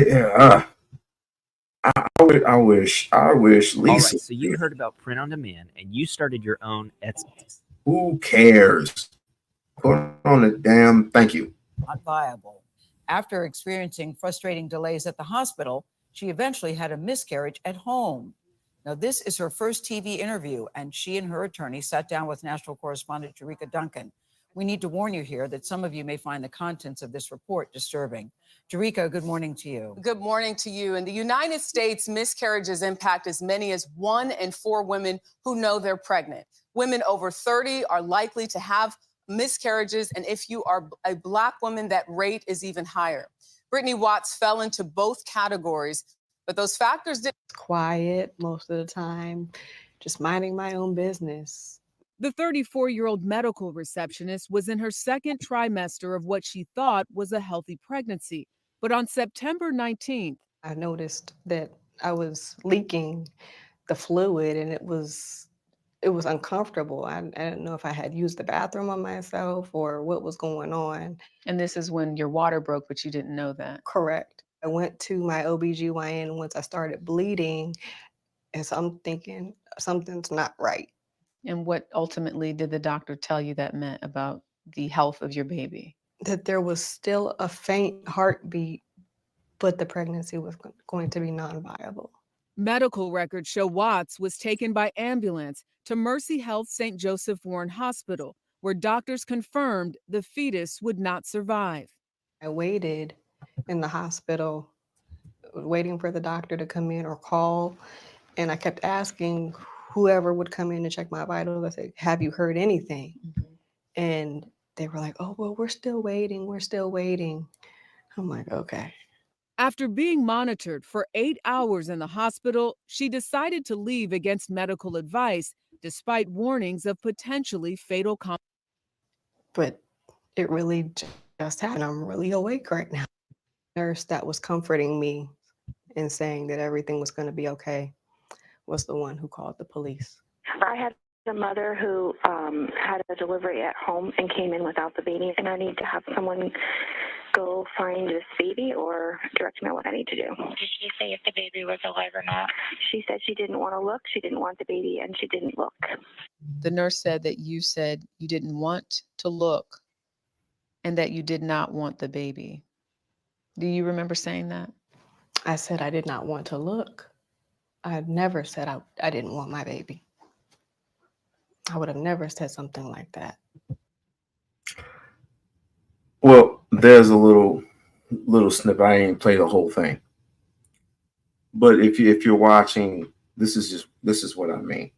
I wish Lisa. All right, so you heard about print on demand and you started your own Etsy. Who cares? Put on the damn. Thank you. Not viable. After experiencing frustrating delays at the hospital, she eventually had a miscarriage at home. Now, this is her first TV interview, and she and her attorney sat down with national correspondent Jerika Duncan. We need to warn you here that some of you may find the contents of this report disturbing. Jerika, good morning to you. Good morning to you. In the United States, miscarriages impact as many as 1 in 4 women who know they're pregnant. Women over 30 are likely to have miscarriages, and if you are a Black woman, that rate is even higher. Brittany Watts fell into both categories, but those factors did. Quiet most of the time, just minding my own business. The 34-year-old medical receptionist was in her second trimester of what she thought was a healthy pregnancy. But on September 19th, I noticed that I was leaking the fluid, and it was uncomfortable. I didn't know if I had used the bathroom on myself or what was going on. And this is when your water broke, but you didn't know that. Correct. I went to my OBGYN once I started bleeding, and so I'm thinking something's not right. And what ultimately did the doctor tell you that meant about the health of your baby? That there was still a faint heartbeat, but the pregnancy was going to be non-viable. medical records show Watts was taken by ambulance to Mercy Health St. Joseph Warren Hospital, where doctors confirmed the fetus would not survive. I waited in the hospital, waiting for the doctor to come in or call, and I kept asking whoever would come in to check my vitals. I said, "Have you heard anything?" And they were like, oh, well, we're still waiting. We're still waiting. I'm like, okay. After being monitored for 8 hours in the hospital, she decided to leave against medical advice, despite warnings of potentially fatal consequences. But it really just happened. I'm really awake right now. Nurse that was comforting me and saying that everything was going to be okay was the one who called the police. I had a mother who had a delivery at home and came in without the baby, and I need to have someone go find this baby or direct me on what I need to do. Did she say if the baby was alive or not? She said she didn't want to look, she didn't want the baby, and she didn't look. The nurse said you didn't want to look and that you did not want the baby. Do you remember saying that? I said I did not want to look. I never said I didn't want my baby. I would have never said something like that. Well, there's a little snippet. I ain't play the whole thing, but if you're watching, this is what I mean,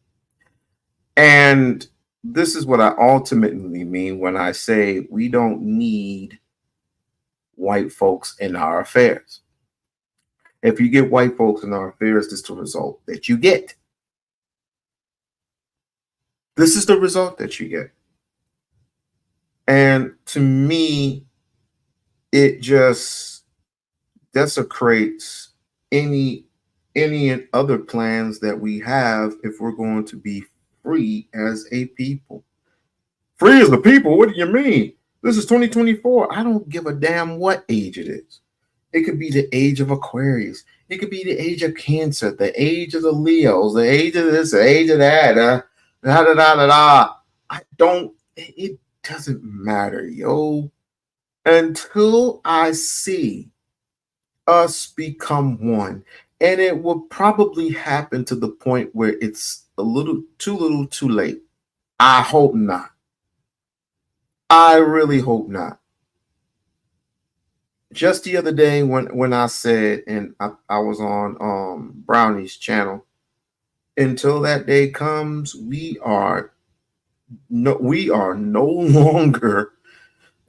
and this is what I ultimately mean when I say we don't need white folks in our affairs. If you get white folks in our affairs, this is the result that you get. This is the result that you get. And to me, it just desecrates any and other plans that we have if we're going to be free as a people. Free as the people? What do you mean? This is 2024. I don't give a damn what age it is. It could be the age of Aquarius. It could be the age of Cancer, the age of the Leos, the age of this, the age of that. It doesn't matter, yo. Until I see us become one. And it will probably happen to the point where it's a little too late. I hope not. I really hope not. Just the other day when I said, and I was on Brownie's channel, until that day comes, we are no longer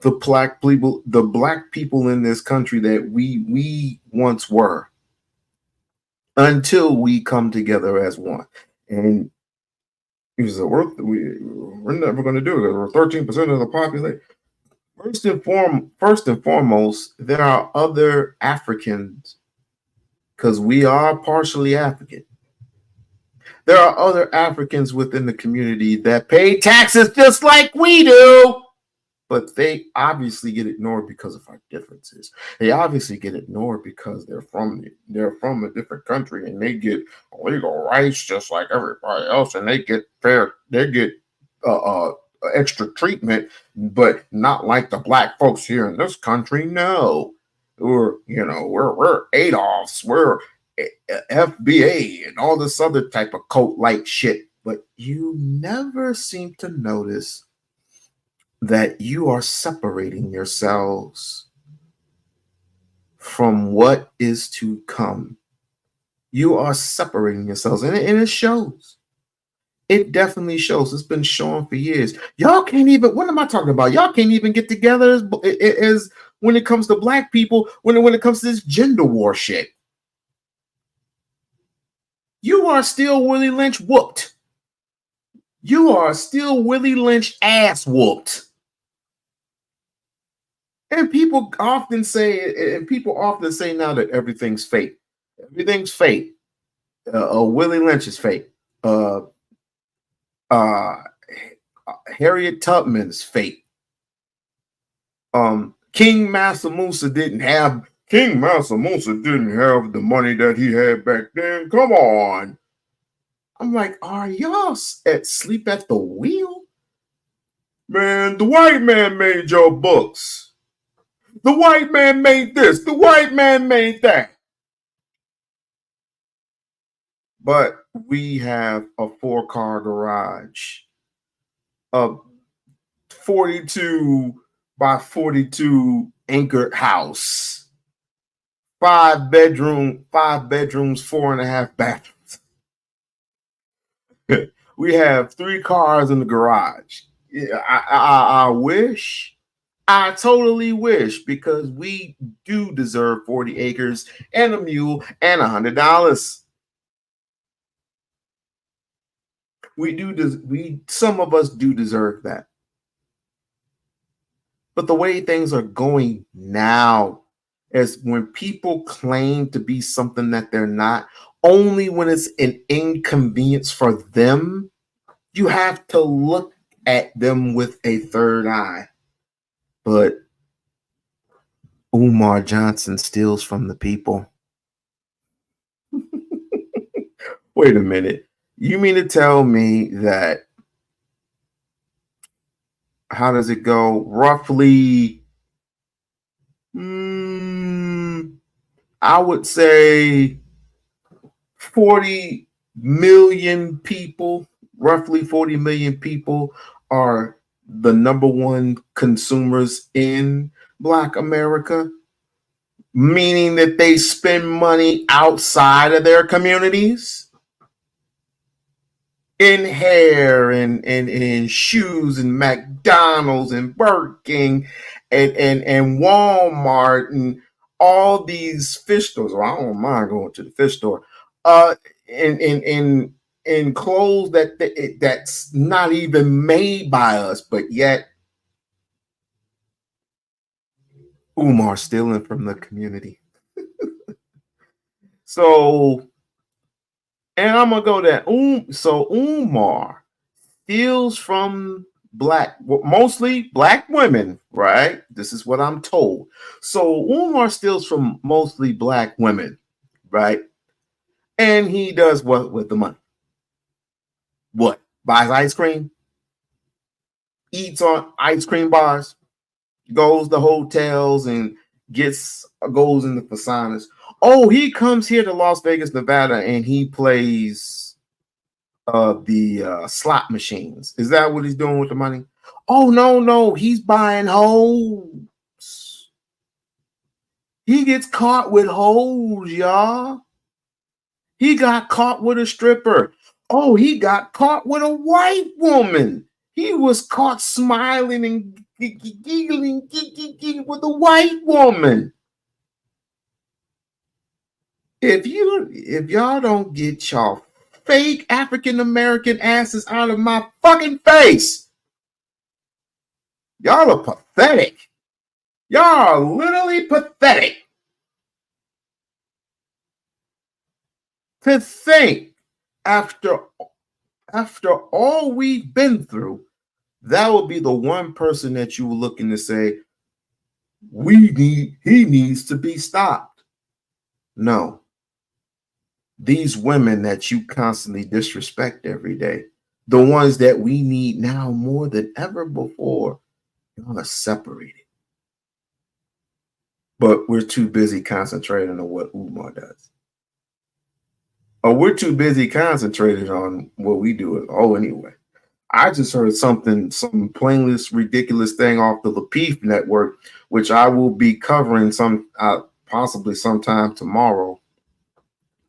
the black people in this country that we once were, until we come together as one. And he said, we're never going to do it. We're 13% of the population. First and foremost, there are other Africans, because we are partially African. There are other Africans within the community that pay taxes just like we do, but they obviously get ignored because of our differences. They obviously get ignored because they're from a different country and they get legal rights just like everybody else, and they get extra treatment, but not like the black folks here in this country. No, we're Adolfs, we're FBA, and all this other type of cult-like shit. But you never seem to notice that you are separating yourselves from what is to come. You are separating yourselves, and it shows. It definitely shows. It's been shown for years. Y'all can't even, what am I talking about? Y'all can't even get together as when it comes to black people, when it comes to this gender war shit. You are still Willie Lynch whooped. You are still Willie Lynch ass whooped. And people often say now that everything's fake. Everything's fake. Willie Lynch is fake. Harriet Tubman's fake. King Mansa Musa didn't have the money that he had back then. Come on. I'm like, are y'all asleep at the wheel? Man, the white man made your books. The white man made this. The white man made that. But we have a 4-car garage, a 42 by 42 anchored house, 5 bedrooms, 4.5 bathrooms. We have 3 cars in the garage. I wish. I totally wish, because we do deserve 40 acres and a mule and $100. We do. Some of us do deserve that. But the way things are going now is when people claim to be something that they're not, only when it's an inconvenience for them, you have to look at them with a third eye. But Umar Johnson steals from the people. Wait a minute. You mean to tell me that, how does it go? Roughly, I would say 40 million people, roughly 40 million people are the number one consumers in Black America, meaning that they spend money outside of their communities in hair and shoes and McDonald's and Burger King and Walmart and all these fish stores. Well, I don't mind going to the fish store. In clothes that's not even made by us, but yet Umar stealing from the community. So, and I'm gonna go that so Umar steals from mostly Black women, right? This is what I'm told. So Umar steals from mostly Black women, right? And he does what with the money? What? Buys ice cream, eats on ice cream bars, goes to hotels and goes in the facanas. Oh, he comes here to Las Vegas, Nevada, and he plays the slot machines. Is that what he's doing with the money? Oh, no, he's buying hoes. He gets caught with hoes, y'all. He got caught with a stripper. Oh, he got caught with a white woman. He was caught smiling and giggling with a white woman. If y'all don't get y'all fake African American asses out of my fucking face, y'all are pathetic. Y'all are literally pathetic. To think after all we've been through, that would be the one person that you were looking to say, he needs to be stopped. No. These women that you constantly disrespect every day, the ones that we need now more than ever before, y'all are separated. But we're too busy concentrating on what Umar does. Or we're too busy concentrated on what we do. Oh, anyway. I just heard some plainless, ridiculous thing off the Lapeef network, which I will be covering possibly sometime tomorrow.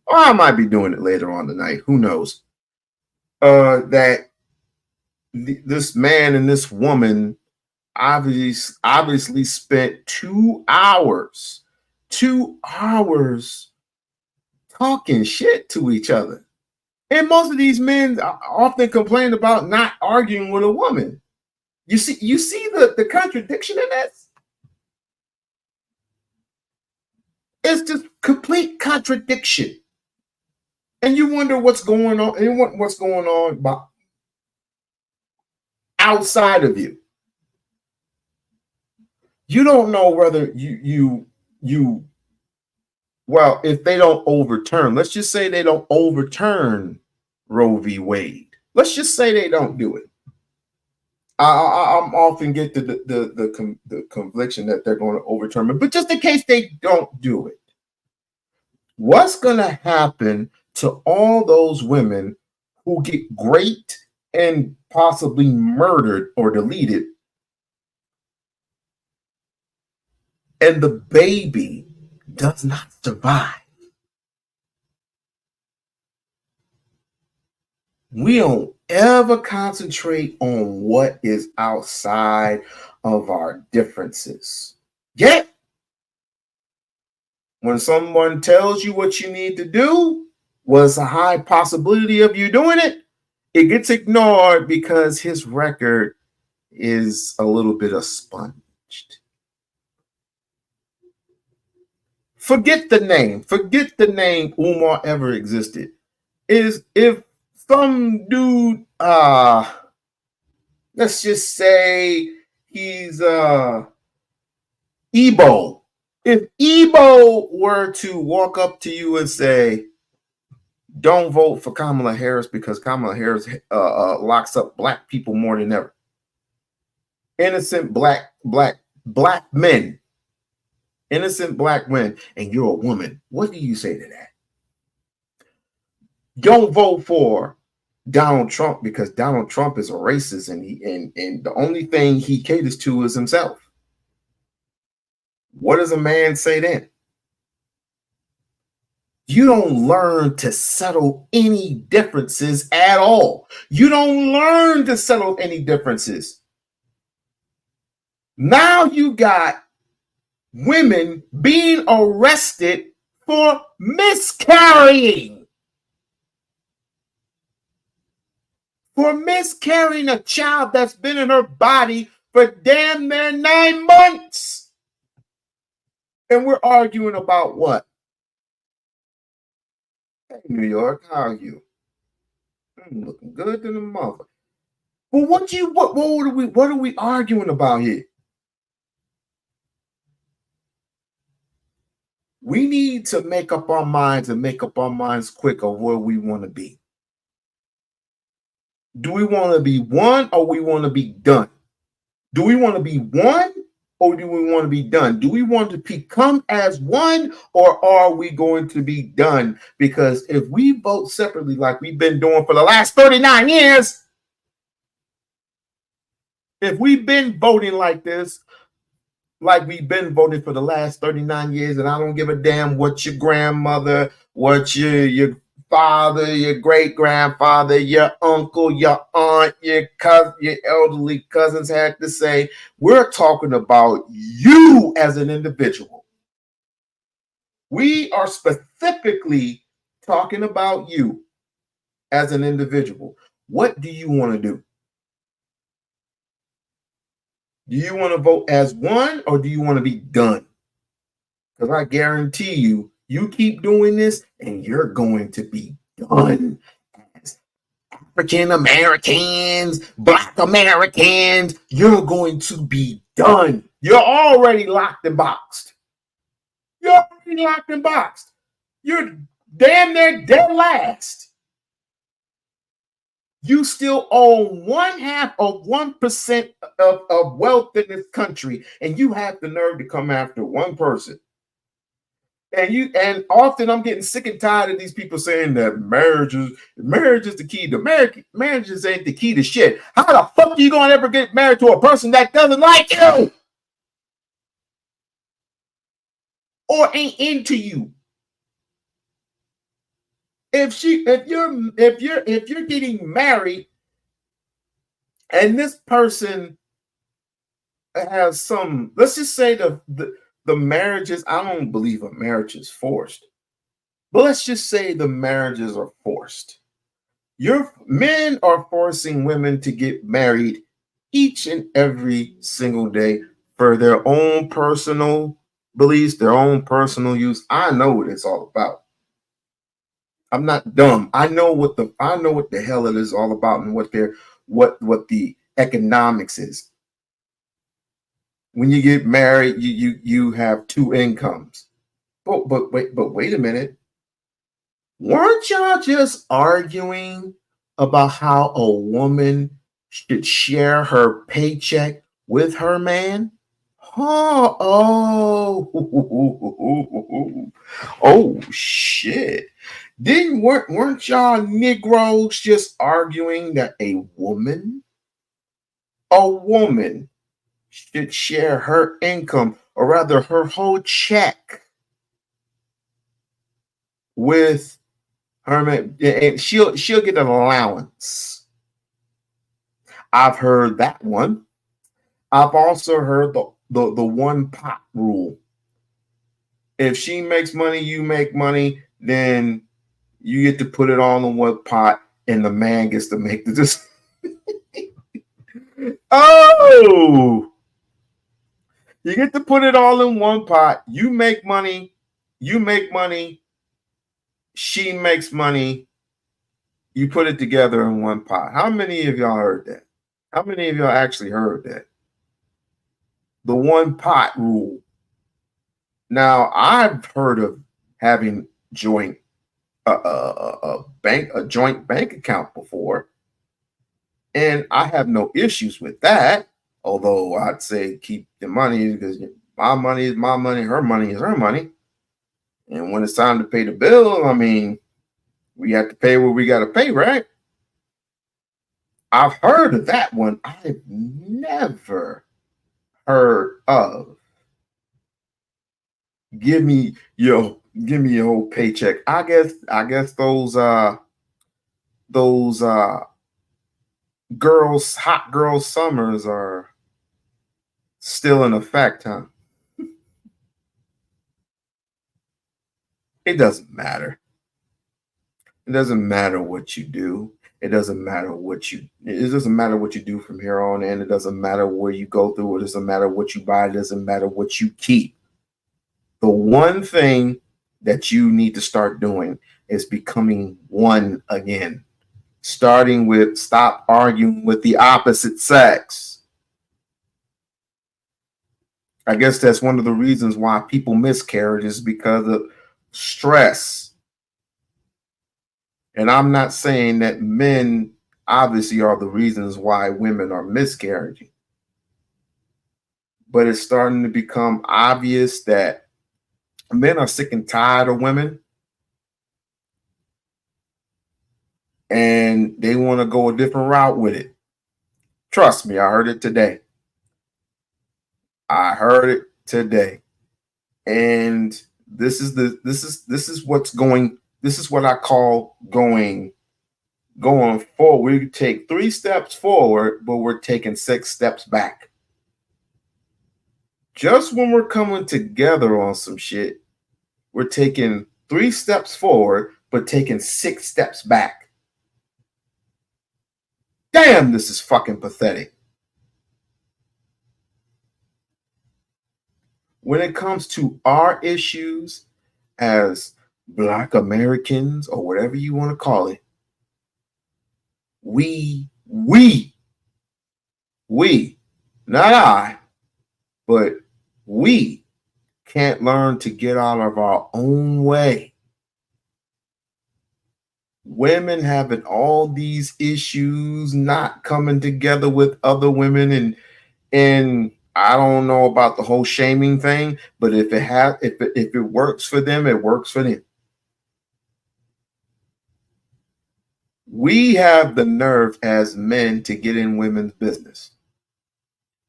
Or I might be doing it later on tonight. Who knows? That this man and this woman obviously spent 2 hours talking shit to each other. And most of these men often complain about not arguing with a woman. You see the contradiction in that? It's just complete contradiction. And you wonder what's going on, and what's going on outside of you. You don't know whether well, if they don't overturn, let's just say they don't overturn Roe v. Wade. Let's just say they don't do it. I'm often get the conviction that they're going to overturn it, but just in case they don't do it, what's going to happen to all those women who get raped and possibly murdered or deleted, and the baby does not survive? We don't ever concentrate on what is outside of our differences. Yet, when someone tells you what you need to do, what's a high possibility of you doing it, it gets ignored because his record is a little bit expunged. Forget the name. Forget the name Umar ever existed. Is if some dude, let's just say he's Igbo. If Igbo were to walk up to you and say, "Don't vote for Kamala Harris because Kamala Harris locks up black people more than ever," innocent black men, innocent black men, and you're a woman, what do you say to that? Don't vote for Donald Trump because Donald Trump is a racist and the only thing he caters to is himself. What does a man say then? You don't learn to settle any differences at all. You don't learn to settle any differences. Now you got women being arrested for miscarrying. For miscarrying a child that's been in her body for damn near 9 months. And we're arguing about what? Hey, New York, how are you? I'm looking good to the mother. Well, what are we arguing about here? We need to make up our minds and make up our minds quick of where we want to be. Do we want to be one or we want to be done? Do we want to be one or do we want to be done? Do we want to become as one or are we going to be done? Because if we vote separately like we've been doing for the last 39 years, if we've been voting like this, like we've been voting for the last 39 years, and I don't give a damn what your grandmother, what your father, your great-grandfather, your uncle, your aunt, your cousin, your elderly cousins had to say. We're talking about you as an individual. We are specifically talking about you as an individual. What do you want to do? Do you want to vote as one or do you want to be done? Because I guarantee you, you keep doing this and you're going to be done. As African Americans, Black Americans, you're going to be done. You're already locked and boxed. You're already locked and boxed. You're damn near dead last. You still own 1/2% of wealth in this country, and you have the nerve to come after one person. And often I'm getting sick and tired of these people saying that marriage is the key. Marriages ain't the key to shit. How the fuck are you gonna ever get married to a person that doesn't like you or ain't into you? If you're getting married and this person has some, let's just say the marriages, I don't believe a marriage is forced, but let's just say the marriages are forced. Your men are forcing women to get married each and every single day for their own personal beliefs, their own personal use. I know what it's all about. I'm not dumb. I know what the hell it is all about and what the economics is. When you get married, you have two incomes. But wait a minute. Weren't y'all just arguing about how a woman should share her paycheck with her man? Oh shit. Weren't y'all Negroes just arguing that a woman should share her income, or rather her whole check, with her man, and she'll get an allowance I've heard that one. I've also heard the one pot rule. If she makes money, you make money, then you get to put it all in one pot, and the man gets to make the decision. Oh, you get to put it all in one pot. You make money, she makes money. You put it together in one pot. How many of y'all heard that? How many of y'all actually heard that? The one pot rule. Now, I've heard of having a joint bank account before, and I have no issues with that. Although I'd say keep the money, because my money is my money, her money is her money. And when it's time to pay the bill, I mean, we have to pay what we got to pay, right? I've heard of that one. I've never heard of give me your whole paycheck. I guess those hot girl summers are still in effect, huh? It doesn't matter. It doesn't matter what you do. It doesn't matter what you do from here on in. It doesn't matter where you go through. It doesn't matter what you buy. It doesn't matter what you keep. The one thing that you need to start doing is becoming one again. Starting with stop arguing with the opposite sex. I guess that's one of the reasons why people miscarriage is because of stress. And I'm not saying that men obviously are the reasons why women are miscarriaging. But it's starting to become obvious that men are sick and tired of women. And they want to go a different route with it. Trust me, I heard it today. And this is what I call going forward. We take 3 steps forward, but we're taking 6 steps back. Just when we're coming together on some shit, we're taking 3 steps forward, but taking 6 steps back. Damn, this is fucking pathetic. When it comes to our issues as Black Americans, or whatever you want to call it, we, not I, but we can't learn to get out of our own way. Women having all these issues, not coming together with other women, and I don't know about the whole shaming thing, but if it works for them, it works for them. We have the nerve as men to get in women's business.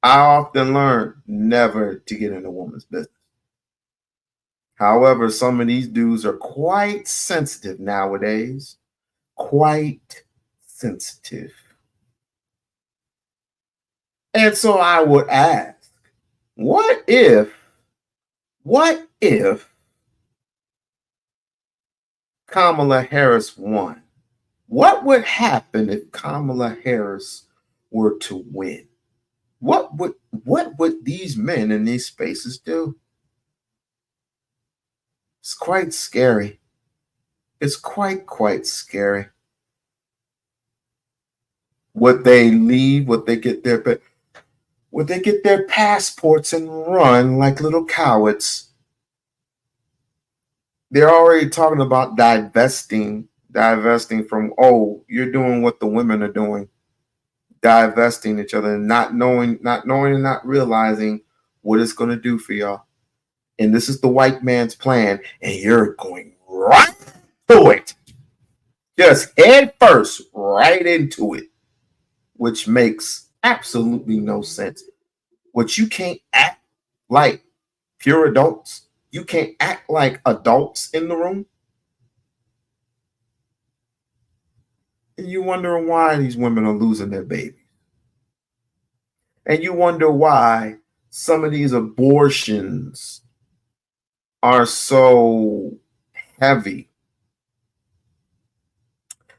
I often learn never to get in a woman's business. However, some of these dudes are quite sensitive nowadays. Quite sensitive. And so I would ask, what if Kamala Harris won? What would happen if Kamala Harris were to win? What would these men in these spaces do? It's quite scary. It's quite scary. Would they leave? Would they get their passports and run like little cowards? They're already talking about divesting from, oh, you're doing what the women are doing, divesting each other, and not knowing and not realizing what it's going to do for y'all. And this is the white man's plan, and you're going right to it. Just head first, right into it, which makes absolutely no sense. What you can't act like pure adults, you can't act like adults in the room. And you're wondering why these women are losing their babies. And you wonder why some of these abortions are so heavy.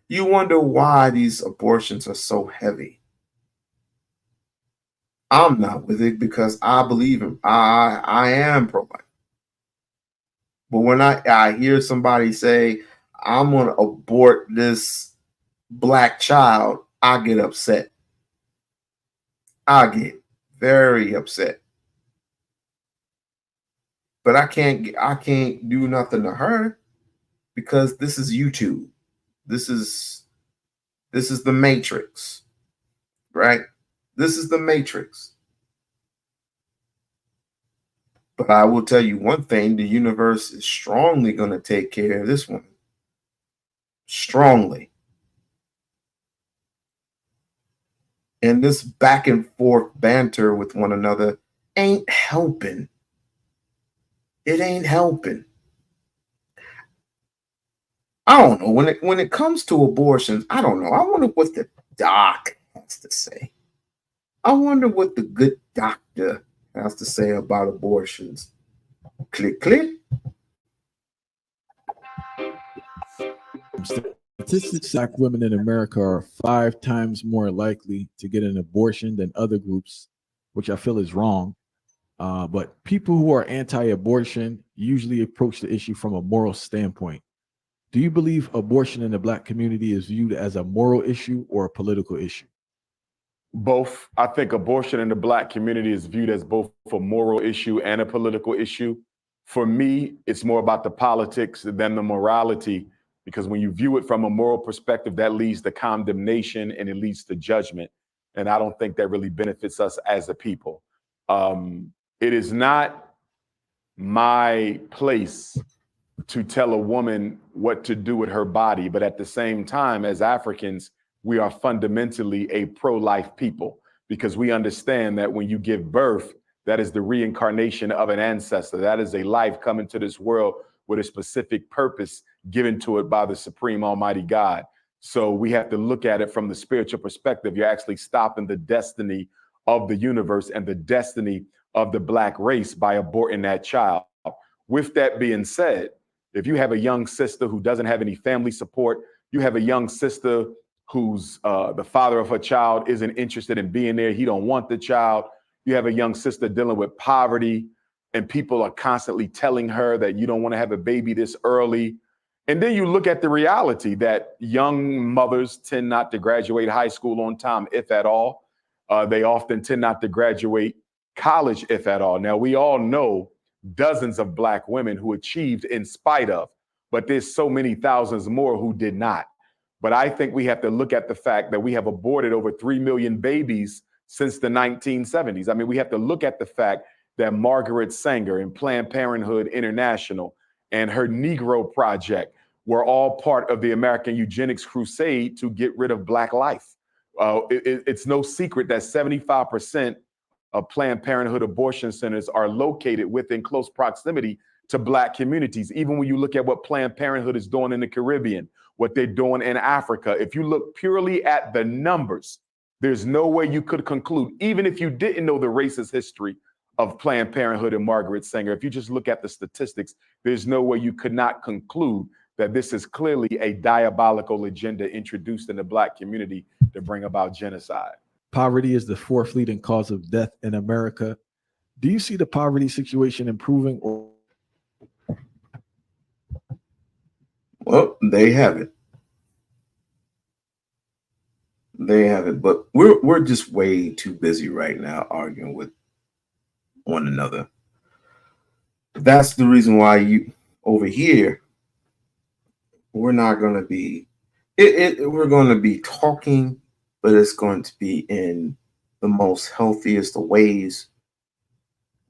You wonder why these abortions are so heavy. I'm not with it because I believe him. I am pro-life. But when I hear somebody say, I'm going to abort this black child, I get upset. I get very upset. But I can't do nothing to her because this is YouTube. This is the Matrix, right? This is the Matrix. But I will tell you one thing, the universe is strongly going to take care of this one. Strongly. And this back and forth banter with one another ain't helping. It ain't helping. I don't know. When it comes to abortions, I don't know. I wonder what the doc has to say. I wonder what the good doctor has to say about abortions. Click, click. Statistics, Black women in America are 5 times more likely to get an abortion than other groups, which I feel is wrong. But people who are anti-abortion usually approach the issue from a moral standpoint. Do you believe abortion in the Black community is viewed as a moral issue or a political issue? Both. I think abortion in the Black community is viewed as both a moral issue and a political issue. For me, it's more about the politics than the morality, because when you view it from a moral perspective, that leads to condemnation and it leads to judgment. And I don't think that really benefits us as a people. It is not my place to tell a woman what to do with her body, but at the same time, as Africans, we are fundamentally a pro-life people because we understand that when you give birth, that is the reincarnation of an ancestor. That is a life coming to this world with a specific purpose given to it by the Supreme Almighty God. So we have to look at it from the spiritual perspective. You're actually stopping the destiny of the universe and the destiny of the Black race by aborting that child. With that being said, if you have a young sister who doesn't have any family support, you have a young sister who's the father of her child isn't interested in being there, he don't want the child. You have a young sister dealing with poverty and people are constantly telling her that you don't want to have a baby this early. And then you look at the reality that young mothers tend not to graduate high school on time, if at all. They often tend not to graduate college, if at all. Now, we all know dozens of Black women who achieved in spite of, but there's so many thousands more who did not. But I think we have to look at the fact that we have aborted over 3 million babies since the 1970s. I mean, we have to look at the fact that Margaret Sanger and Planned Parenthood International and her Negro Project were all part of the American eugenics crusade to get rid of Black life. It's no secret that 75% of Planned Parenthood abortion centers are located within close proximity to Black communities. Even when you look at what Planned Parenthood is doing in the Caribbean, what they're doing in Africa, if you look purely at the numbers, there's no way you could conclude, even if you didn't know the racist history of Planned Parenthood and Margaret Sanger, if you just look at the statistics, there's no way you could not conclude that this is clearly a diabolical agenda introduced in the Black community to bring about genocide. Poverty is the 4th leading cause of death in America. Do you see the poverty situation improving? Well, they have it. They have it, but we're just way too busy right now arguing with one another. That's the reason why you over here, we're not going to be we're going to be talking, but it's going to be in the most healthiest of ways.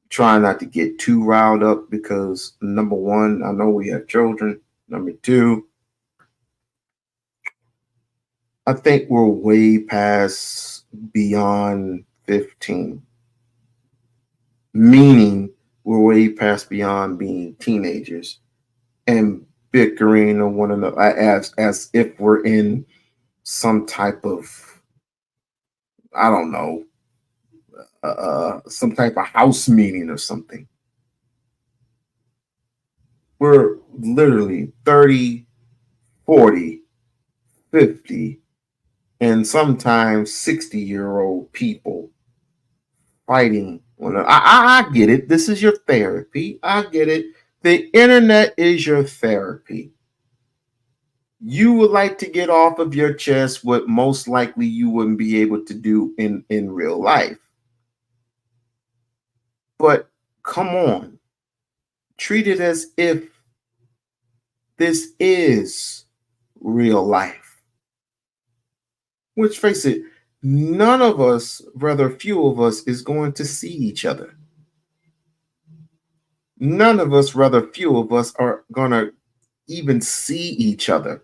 Try not to get too riled up because number one, I know we have children. Number two, I think we're way past beyond 15. Meaning we're way past beyond being teenagers and bickering on one another as if we're in some type of, I don't know, some type of house meeting or something. We're literally 30, 40, 50, and sometimes 60-year-old people fighting. I get it. This is your therapy. I get it. The internet is your therapy. You would like to get off of your chest what most likely you wouldn't be able to do in real life. But come on, treat it as if this is real life. Which, face it, none of us, rather few of us, is going to see each other. None of us, rather few of us, are going to even see each other.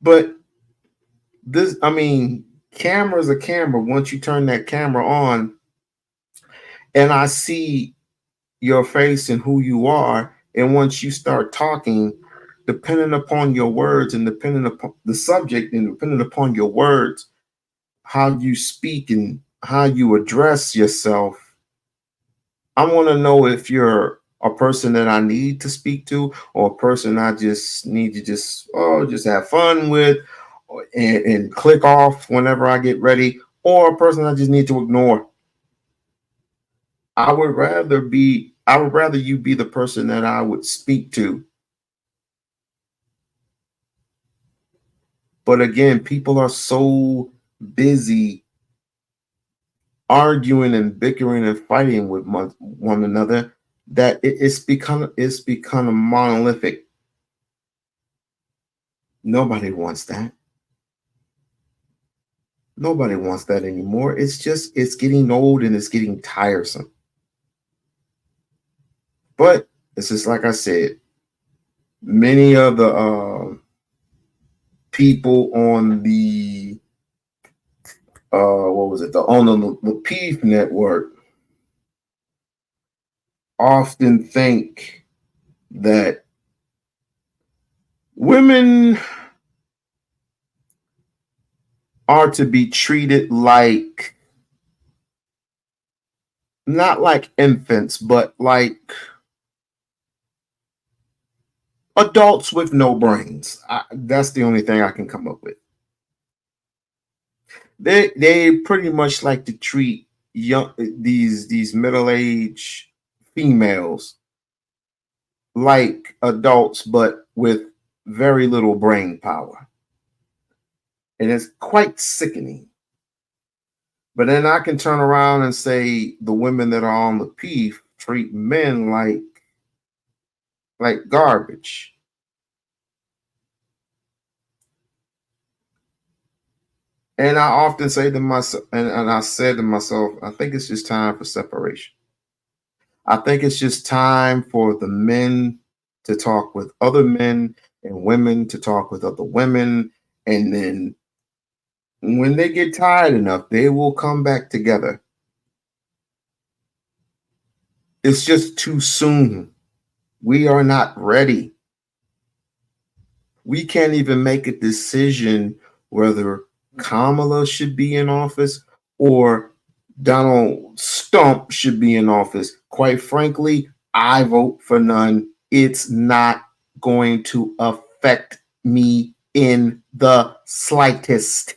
But this, I mean, camera's a camera. Once you turn that camera on and I see your face and who you are, and once you start talking, depending upon your words and depending upon the subject and depending upon your words, how you speak and how you address yourself, I want to know if you're a person that I need to speak to, or a person I just need to just have fun with and click off whenever I get ready, or a person I just need to ignore. I would rather you be the person that I would speak to. But again, people are so busy arguing and bickering and fighting with one another that it's become a monolithic. Nobody wants that. Nobody wants that anymore. It's getting old and it's getting tiresome. But it's just like I said, many of the people on the the Peace Network often think that women are to be treated like, not like infants, but like adults with no brains. That's the only thing I can come up with. They pretty much like to treat these middle-aged females like adults, but with very little brain power. And it's quite sickening. But then I can turn around and say the women that are on the PEEF treat men like garbage. And I often say to myself, and I said to myself, I think it's just time for separation. I think it's just time for the men to talk with other men and women to talk with other women. And then when they get tired enough, they will come back together. It's just too soon. We are not ready. We can't even make a decision whether Kamala should be in office or Donald Stump should be in office. Quite frankly, I vote for none. It's not going to affect me in the slightest.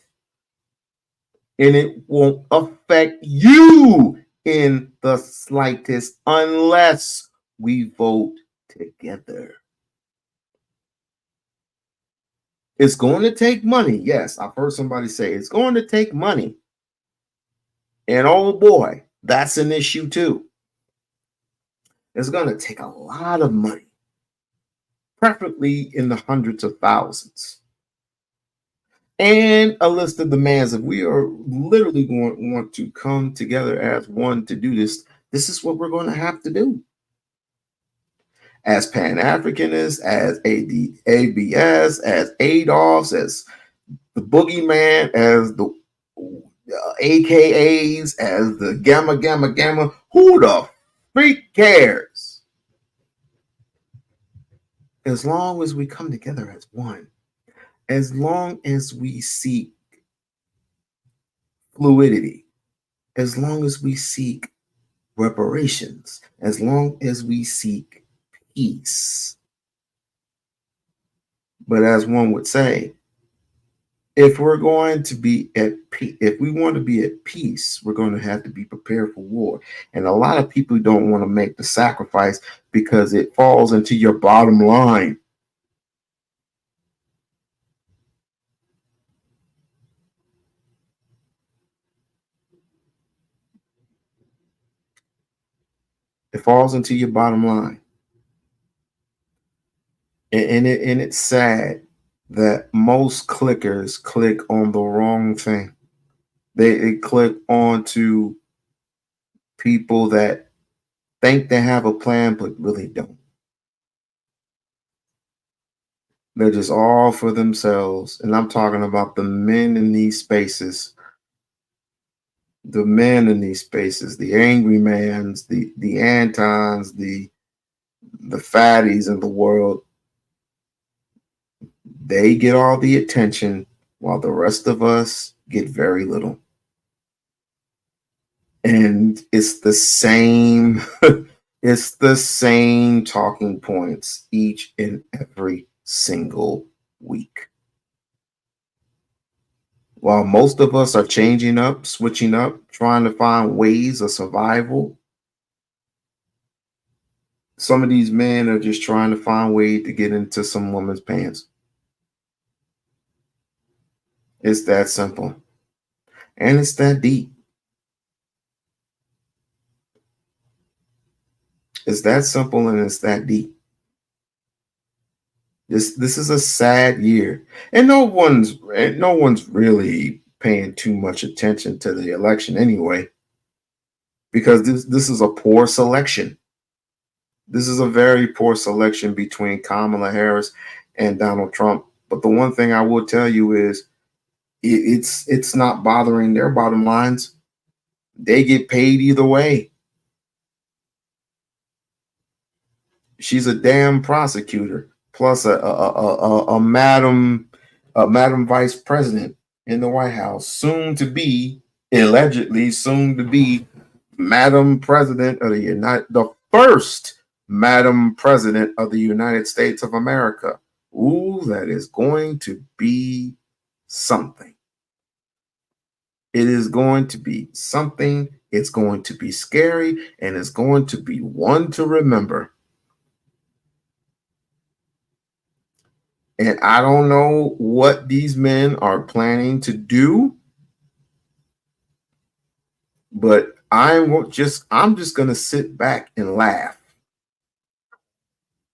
And it won't affect you in the slightest unless we vote together. It's going to take money. Yes, I've heard somebody say it's going to take money. And oh boy, that's an issue too. It's going to take a lot of money, preferably in the hundreds of thousands. And a list of demands. If we are literally going to want to come together as one to do this, this is what we're going to have to do. As Pan-Africanists, as ABS, as ADOS, as the boogeyman, as the AKAs, as the gamma, who the freak cares? As long as we come together as one. As long as we seek fluidity, as long as we seek reparations, as long as we seek peace. But as one would say, if we're going to be at peace, if we want to be at peace, we're going to have to be prepared for war. And a lot of people don't want to make the sacrifice because it falls into your bottom line. It falls into your bottom line. And it's sad that most clickers click on the wrong thing. They click on to people that think they have a plan but really don't. They're just all for themselves. And I'm talking about the men in these spaces. The men in these spaces, the angry mans, the Antons, the fatties in the world. They get all the attention while the rest of us get very little. And it's the same, it's the same talking points each and every single week. While most of us are changing up, switching up, trying to find ways of survival, some of these men are just trying to find a way to get into some woman's pants. It's that simple. And it's that deep. It's that simple and it's that deep. This is a sad year. And no one's really paying too much attention to the election anyway. Because this is a poor selection. This is a very poor selection between Kamala Harris and Donald Trump. But the one thing I will tell you is it's not bothering their bottom lines. They get paid either way. She's a damn prosecutor, plus a madam vice president in the White House, soon to be, allegedly soon to be, Madam President of the first Madam President of the United States of America. Ooh, that is going to be something. It is going to be something. It's going to be scary, and it's going to be one to remember. And I don't know what these men are planning to do, but I'm just going to sit back and laugh.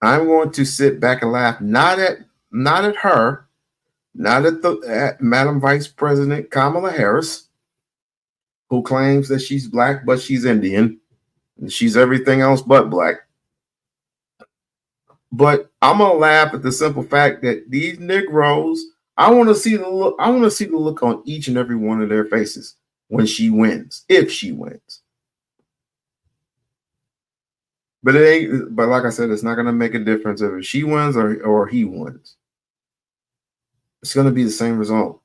I'm going to sit back and laugh, not at her, not at Madam Vice President Kamala Harris, who claims that she's black, but she's Indian, and she's everything else but black. But I'm gonna laugh at the simple fact that these Negroes, I want to see the look. I want to see the look on each and every one of their faces when she wins, if she wins. But it ain't. But like I said, it's not gonna make a difference if she wins or he wins. It's gonna be the same result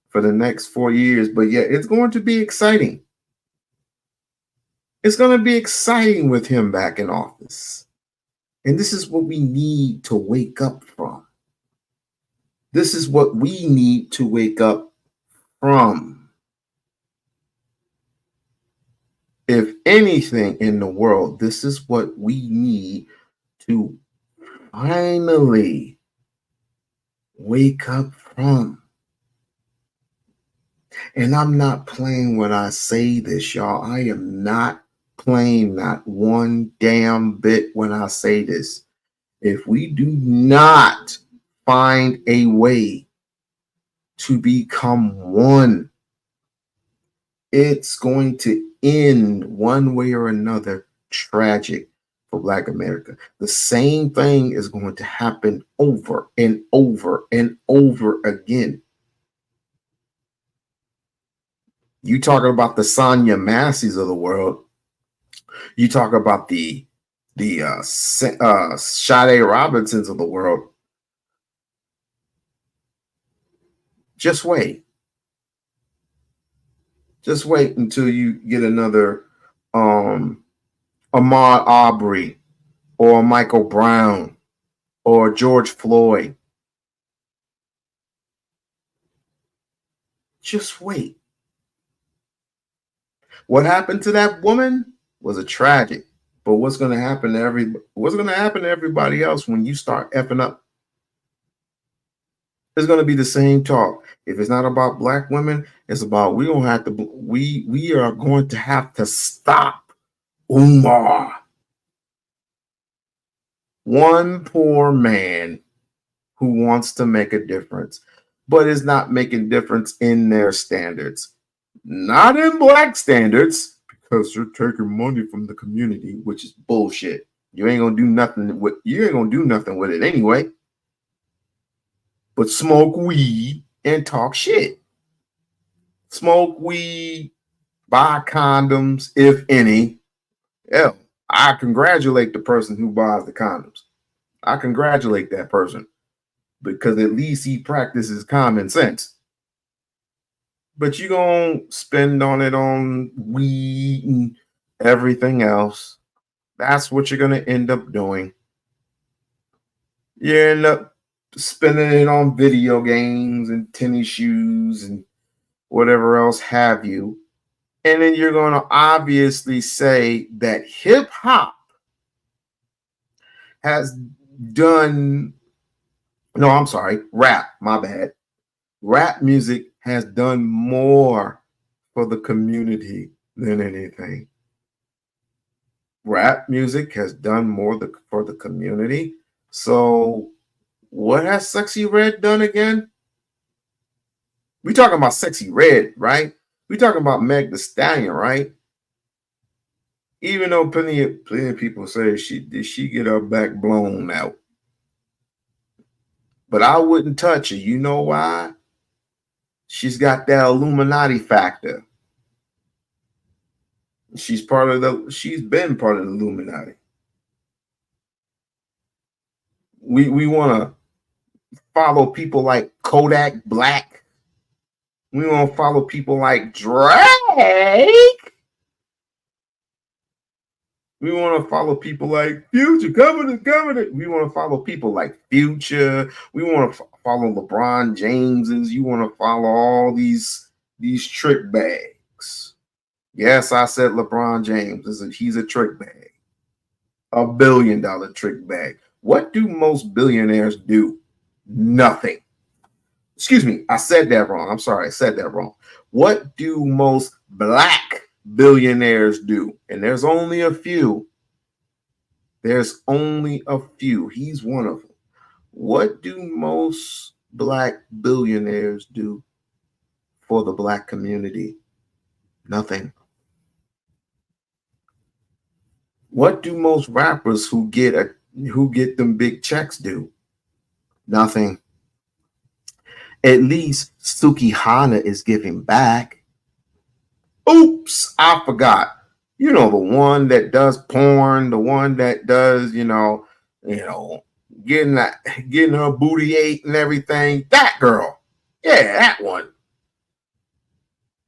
for the next 4 years. But yeah, it's going to be exciting. It's going to be exciting with him back in office. And this is what we need to wake up from. This is what we need to wake up from. If anything in the world, this is what we need to finally wake up from. And I'm not playing when I say this, y'all. I am not playing not one damn bit when I say this. If we do not find a way to become one, it's going to end one way or another tragic for Black America. The same thing is going to happen over and over and over again. You talking about the Sonia Masseys of the world. You talk about the Sade Robinsons of the world. Just wait. Just wait until you get another Ahmaud Arbery or Michael Brown or George Floyd. Just wait. What happened to that woman was a tragic. But what's going to happen to everybody else when you start effing up? It's going to be the same talk. If it's not about black women, it's about we are going to have to stop Umar. One poor man who wants to make a difference, but is not making difference in their standards. Not in black standards, because you're taking money from the community, which is bullshit. You ain't gonna do nothing with it anyway. But smoke weed and talk shit. Smoke weed, buy condoms, if any. Hell, I congratulate the person who buys the condoms. I congratulate that person because at least he practices common sense. But you're going to spend on it on weed and everything else. That's what you're going to end up doing. You end up spending it on video games and tennis shoes and whatever else have you. And then you're going to obviously say that hip hop has done, no, I'm sorry, rap, my bad. Rap music has done more for the community than anything. Rap music has done more for the community. So what has Sexy Red done again? We talking about Sexy Red, right? We talking about Meg Thee Stallion, right? Even though plenty of people say did she get her back blown out. But I wouldn't touch her. You know why? She's got that Illuminati factor. She's been part of the Illuminati. We want to follow people like Kodak Black. We want to follow people like Drake. We want to follow people like Future. Governor. We want to follow people like Future. We want to follow LeBron Jameses. You want to follow all these trick bags. Yes, I said LeBron James. He's a trick bag. $1 billion trick bag. What do most billionaires do? Nothing. Excuse me, I said that wrong. I'm sorry, I said that wrong. What do most black billionaires do? And there's only a few. There's only a few. He's one of them. What do most black billionaires do for the black community? Nothing. What do most rappers who get them big checks do? Nothing. At least Sukihana is giving back. Oops, I forgot. You know, the one that does porn, the one that does, getting her booty ate and everything. That girl. Yeah, that one.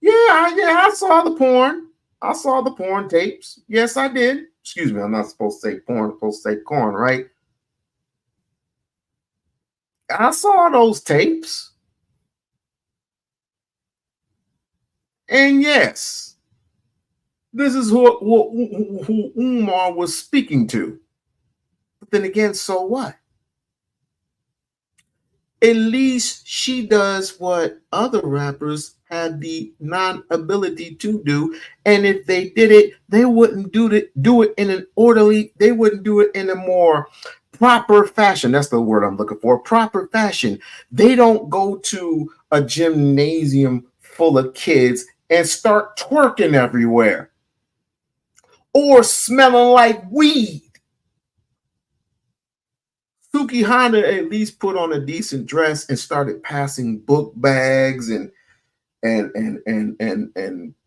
Yeah, I saw the porn. I saw the porn tapes. Yes, I did. Excuse me, I'm not supposed to say porn, I'm supposed to say corn, right? I saw those tapes. And yes, this is who Umar was speaking to. But then again, so what? At least she does what other rappers had the non-ability to do. And if they did it, they wouldn't do it in an orderly, they wouldn't do it in a more proper fashion. That's the word I'm looking for. Proper fashion. They don't go to a gymnasium full of kids and start twerking everywhere or smelling like weed. Sukihana at least put on a decent dress and started passing book bags and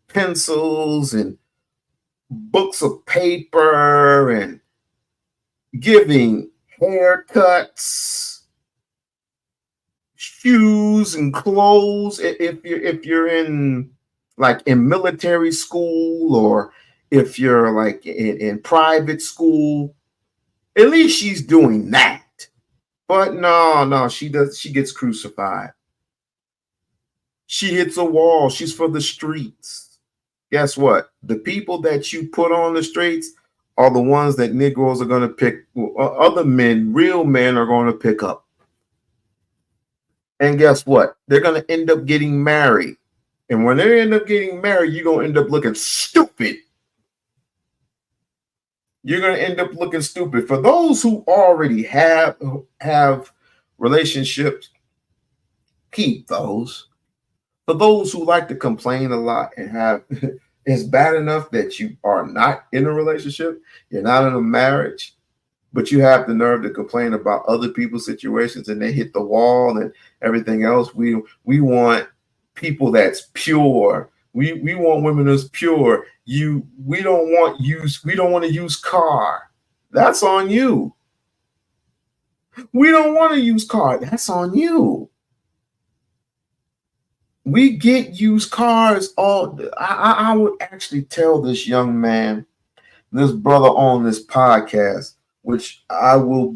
pencils and books of paper and giving haircuts, shoes and clothes. If you're in like in military school, or if you're like in private school, at least she's doing that. But no, she gets crucified. She hits a wall. She's for the streets. Guess what? The people that you put on the streets are the ones that Negroes are going to pick. Other men, real men, are going to pick up. And guess what? They're going to end up getting married. And when they end up getting married, you're going to end up looking stupid. You're going to end up looking stupid. For those who already have relationships, keep those. For those who like to complain a lot and have it's bad enough that you are not in a relationship, you're not in a marriage, but you have the nerve to complain about other people's situations and they hit the wall and everything else. We want people that's pure. We want women that's pure. We don't want to use car. That's on you. We don't want to use car. That's on you. We get used cars all. I would actually tell this young man, this brother on this podcast, which I will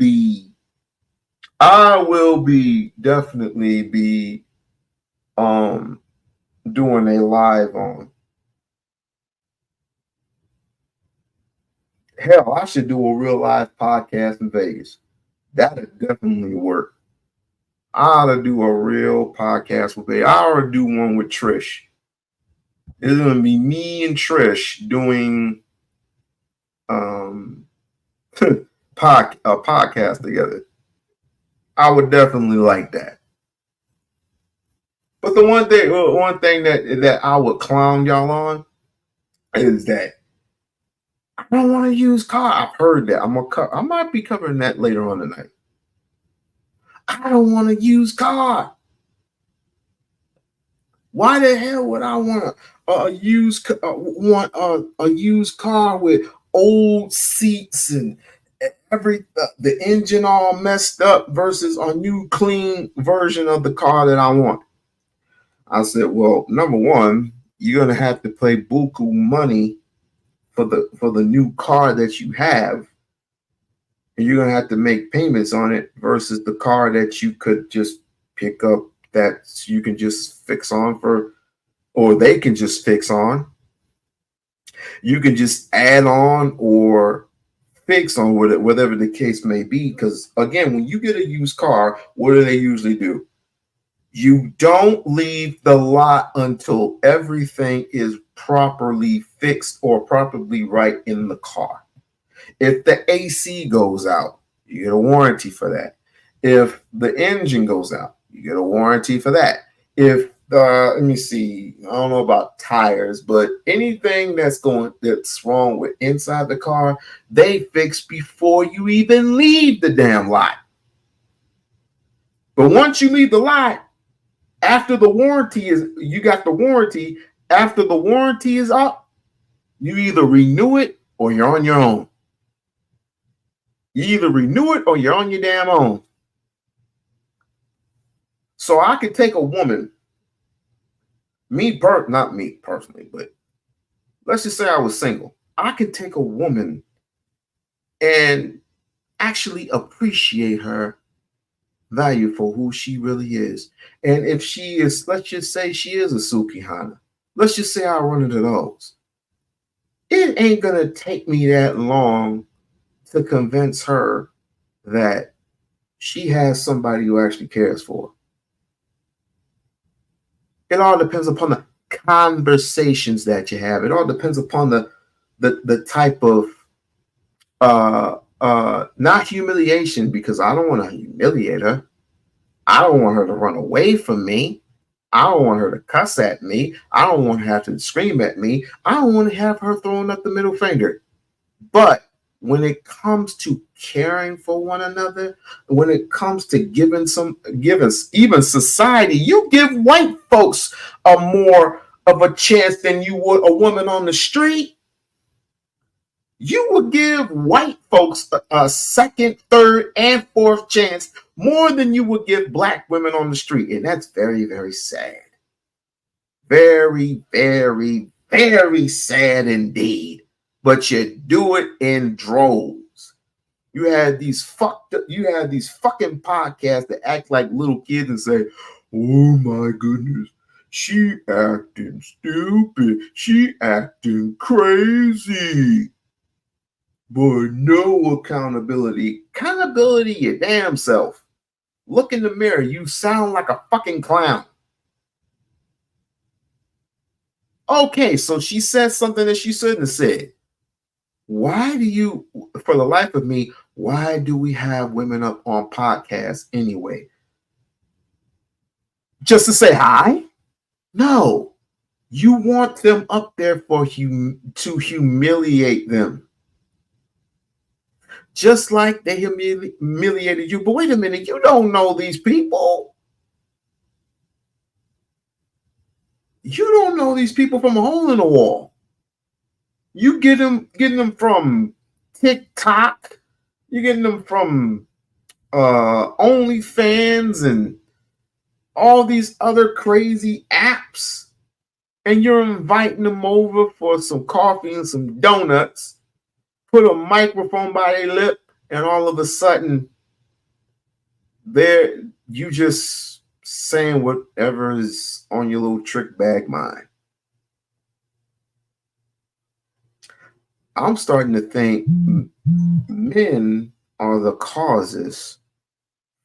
definitely be doing a live on. Hell, I should do a real live podcast in Vegas. That'd definitely work. I ought to do a real podcast with Vegas. I ought to do one with Trish. It's gonna be me and Trish doing a podcast together. I would definitely like that. But the one thing that I would clown y'all on is that I don't want to use car. I've heard that. I might be covering that later on tonight. I don't want to use car. Why the hell would I want a used car with old seats and the engine all messed up versus a new clean version of the car that I want? I said, well, number one, you're gonna have to pay buku money for the new car that you have, and you're gonna have to make payments on it versus the car that you could just pick up that you can just fix on or they can just fix on. You can just add on or fix on with it, whatever the case may be. Because again, when you get a used car, what do they usually do? You don't leave the lot until everything is properly fixed or properly right in the car. If the AC goes out, you get a warranty for that. If the engine goes out, you get a warranty for that. If let me see, I don't know about tires, but anything that's wrong with inside the car, they fix before you even leave the damn lot. But once you leave the lot, after the warranty after the warranty is up, you either renew it or you're on your own. You either renew it or you're on your damn own. So I could take a woman, not me personally, but let's just say I was single. I could take a woman and actually appreciate her value for who she really is. And if she is, let's just say she is a Sukihana. Let's just say I run into those. It ain't going to take me that long to convince her that she has somebody who actually cares for her. It all depends upon the conversations that you have. It all depends upon the type of not humiliation, because I don't want to humiliate her. I don't want her to run away from me. I don't want her to cuss at me. I don't want her to have to scream at me. I don't want to have her throwing up the middle finger. But when it comes to caring for one another, when it comes to giving, even society, you give white folks a more of a chance than you would a woman on the street. You would give white folks a second, third, and fourth chance more than you would give black women on the street. And that's very, very sad. Very, very, very sad indeed. But you do it in droves. You had these fucking podcasts that act like little kids and say, "Oh my goodness, she acting stupid. She acting crazy." But no accountability. Accountability, your damn self. Look in the mirror. You sound like a fucking clown. Okay, so she said something that she shouldn't have said. Why do you, for the life of me, why do we have women up on podcasts anyway? Just to say hi? No. You want them up there for to humiliate them. Just like they humiliated you. But wait a minute, you don't know these people. You don't know these people from a hole in the wall. You getting them from TikTok. You're getting them from OnlyFans and all these other crazy apps. And you're inviting them over for some coffee and some donuts. Put a microphone by their lip, and all of a sudden, you just saying whatever is on your little trick bag mind. I'm starting to think men are the causes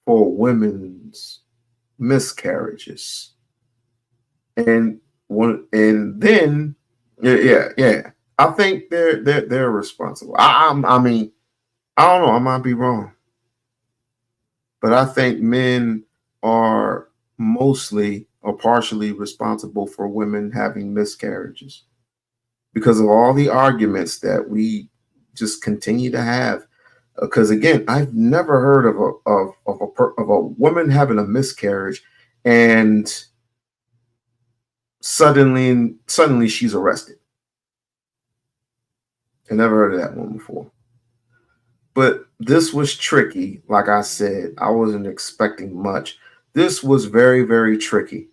for women's miscarriages. And then I think they're responsible. I mean, I don't know. I might be wrong, but I think men are mostly or partially responsible for women having miscarriages because of all the arguments that we just continue to have. Because again, I've never heard of a woman having a miscarriage and suddenly she's arrested. I never heard of that one before. But this was tricky. Like I said, I wasn't expecting much. This was very, very tricky.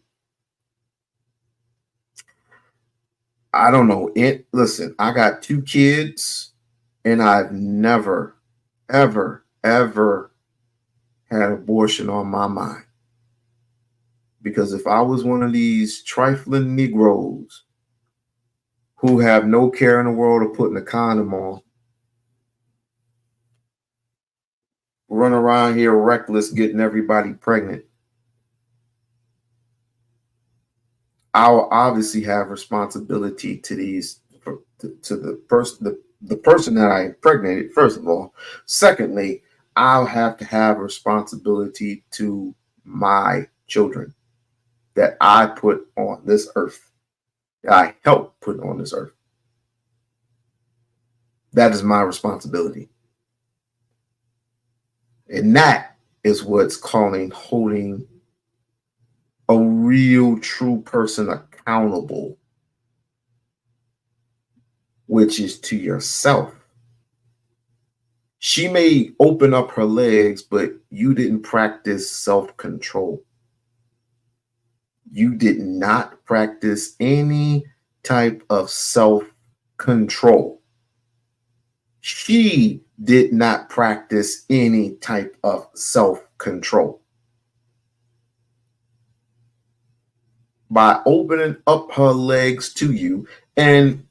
I don't know. Listen, I got 2 kids, and I've never, ever, ever had abortion on my mind. Because if I was one of these trifling Negroes who have no care in the world of putting a condom on, run around here reckless, getting everybody pregnant, I'll obviously have responsibility to the person that I impregnated, first of all. Secondly, I'll have to have responsibility to my children that I put on this earth, that I helped put on this earth. That is my responsibility. And that is what's holding a real, true person accountable, which is to yourself. She may open up her legs, but you didn't practice self-control. You did not practice any type of self-control. She did not practice any type of self-control. By opening up her legs to you, and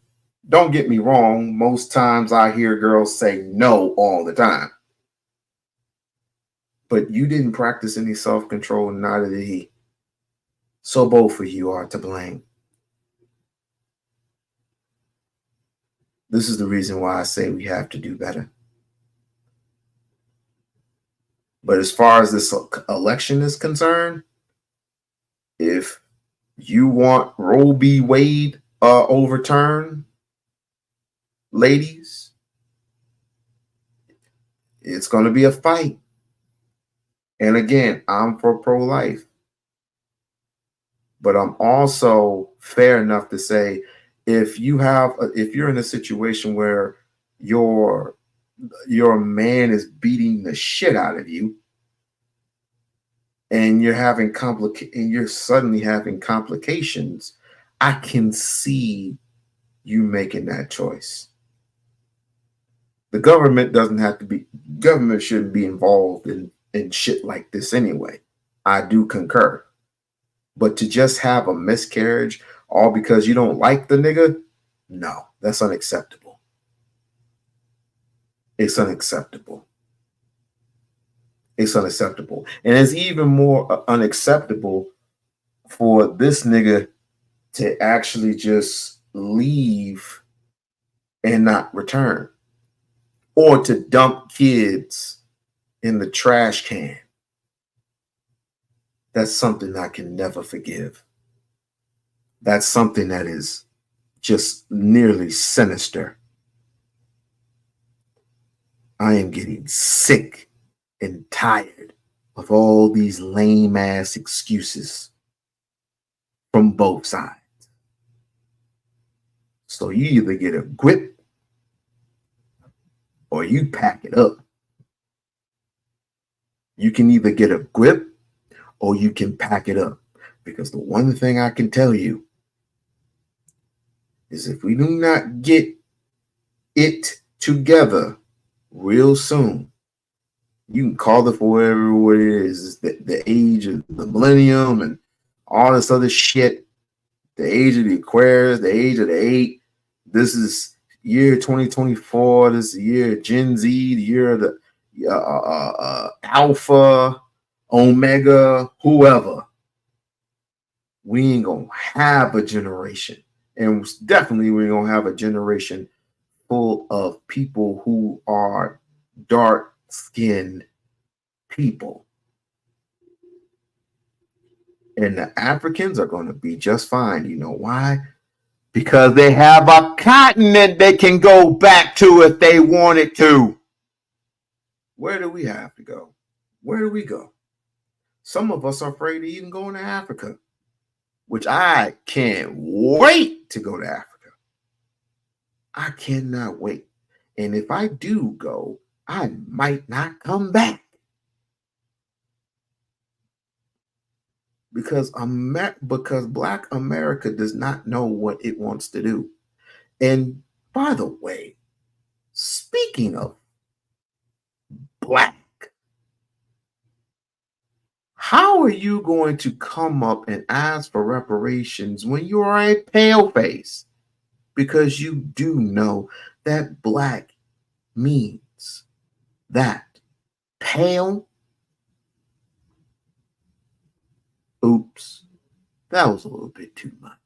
don't get me wrong, most times I hear girls say no all the time. But you didn't practice any self-control, neither did he. So both of you are to blame. This is the reason why I say we have to do better. But as far as this election is concerned, if you want Roe v. Wade overturned, ladies, it's going to be a fight. And again, I'm for pro-life. But I'm also fair enough to say, if you're in a situation where your man is beating the shit out of you, and you're suddenly having complications, I can see you making that choice. The government shouldn't be involved in shit like this anyway. I do concur. But to just have a miscarriage all because you don't like the nigga, no, that's unacceptable. It's unacceptable. It's unacceptable. And it's even more unacceptable for this nigga to actually just leave and not return, or to dump kids in the trash can. That's something I can never forgive. That's something that is just nearly sinister. I am getting sick and tired of all these lame ass excuses from both sides. So you either get a grip or you pack it up. You can either get a grip or you can pack it up. Because the one thing I can tell you is if we do not get it together real soon, you can call it for whatever it is, the age of the millennium and all this other shit, the age of the Aquarius, the age of the 8. This is year 2024. This is the year of Gen Z, the year of the Alpha, Omega, whoever. We ain't gonna have a generation, and definitely we ain't gonna have a generation full of people who are dark-skinned people. And the Africans are going to be just fine. You know why? Because they have a continent they can go back to if they wanted to. Where do we have to go? Where do we go? Some of us are afraid of even going to Africa, which I can't wait to go to Africa. I cannot wait. And if I do go, I might not come back. Because Black America does not know what it wants to do. And by the way, speaking of Black, how are you going to come up and ask for reparations when you are a paleface? Because you do know that Black means that. Pale? Oops, that was a little bit too much.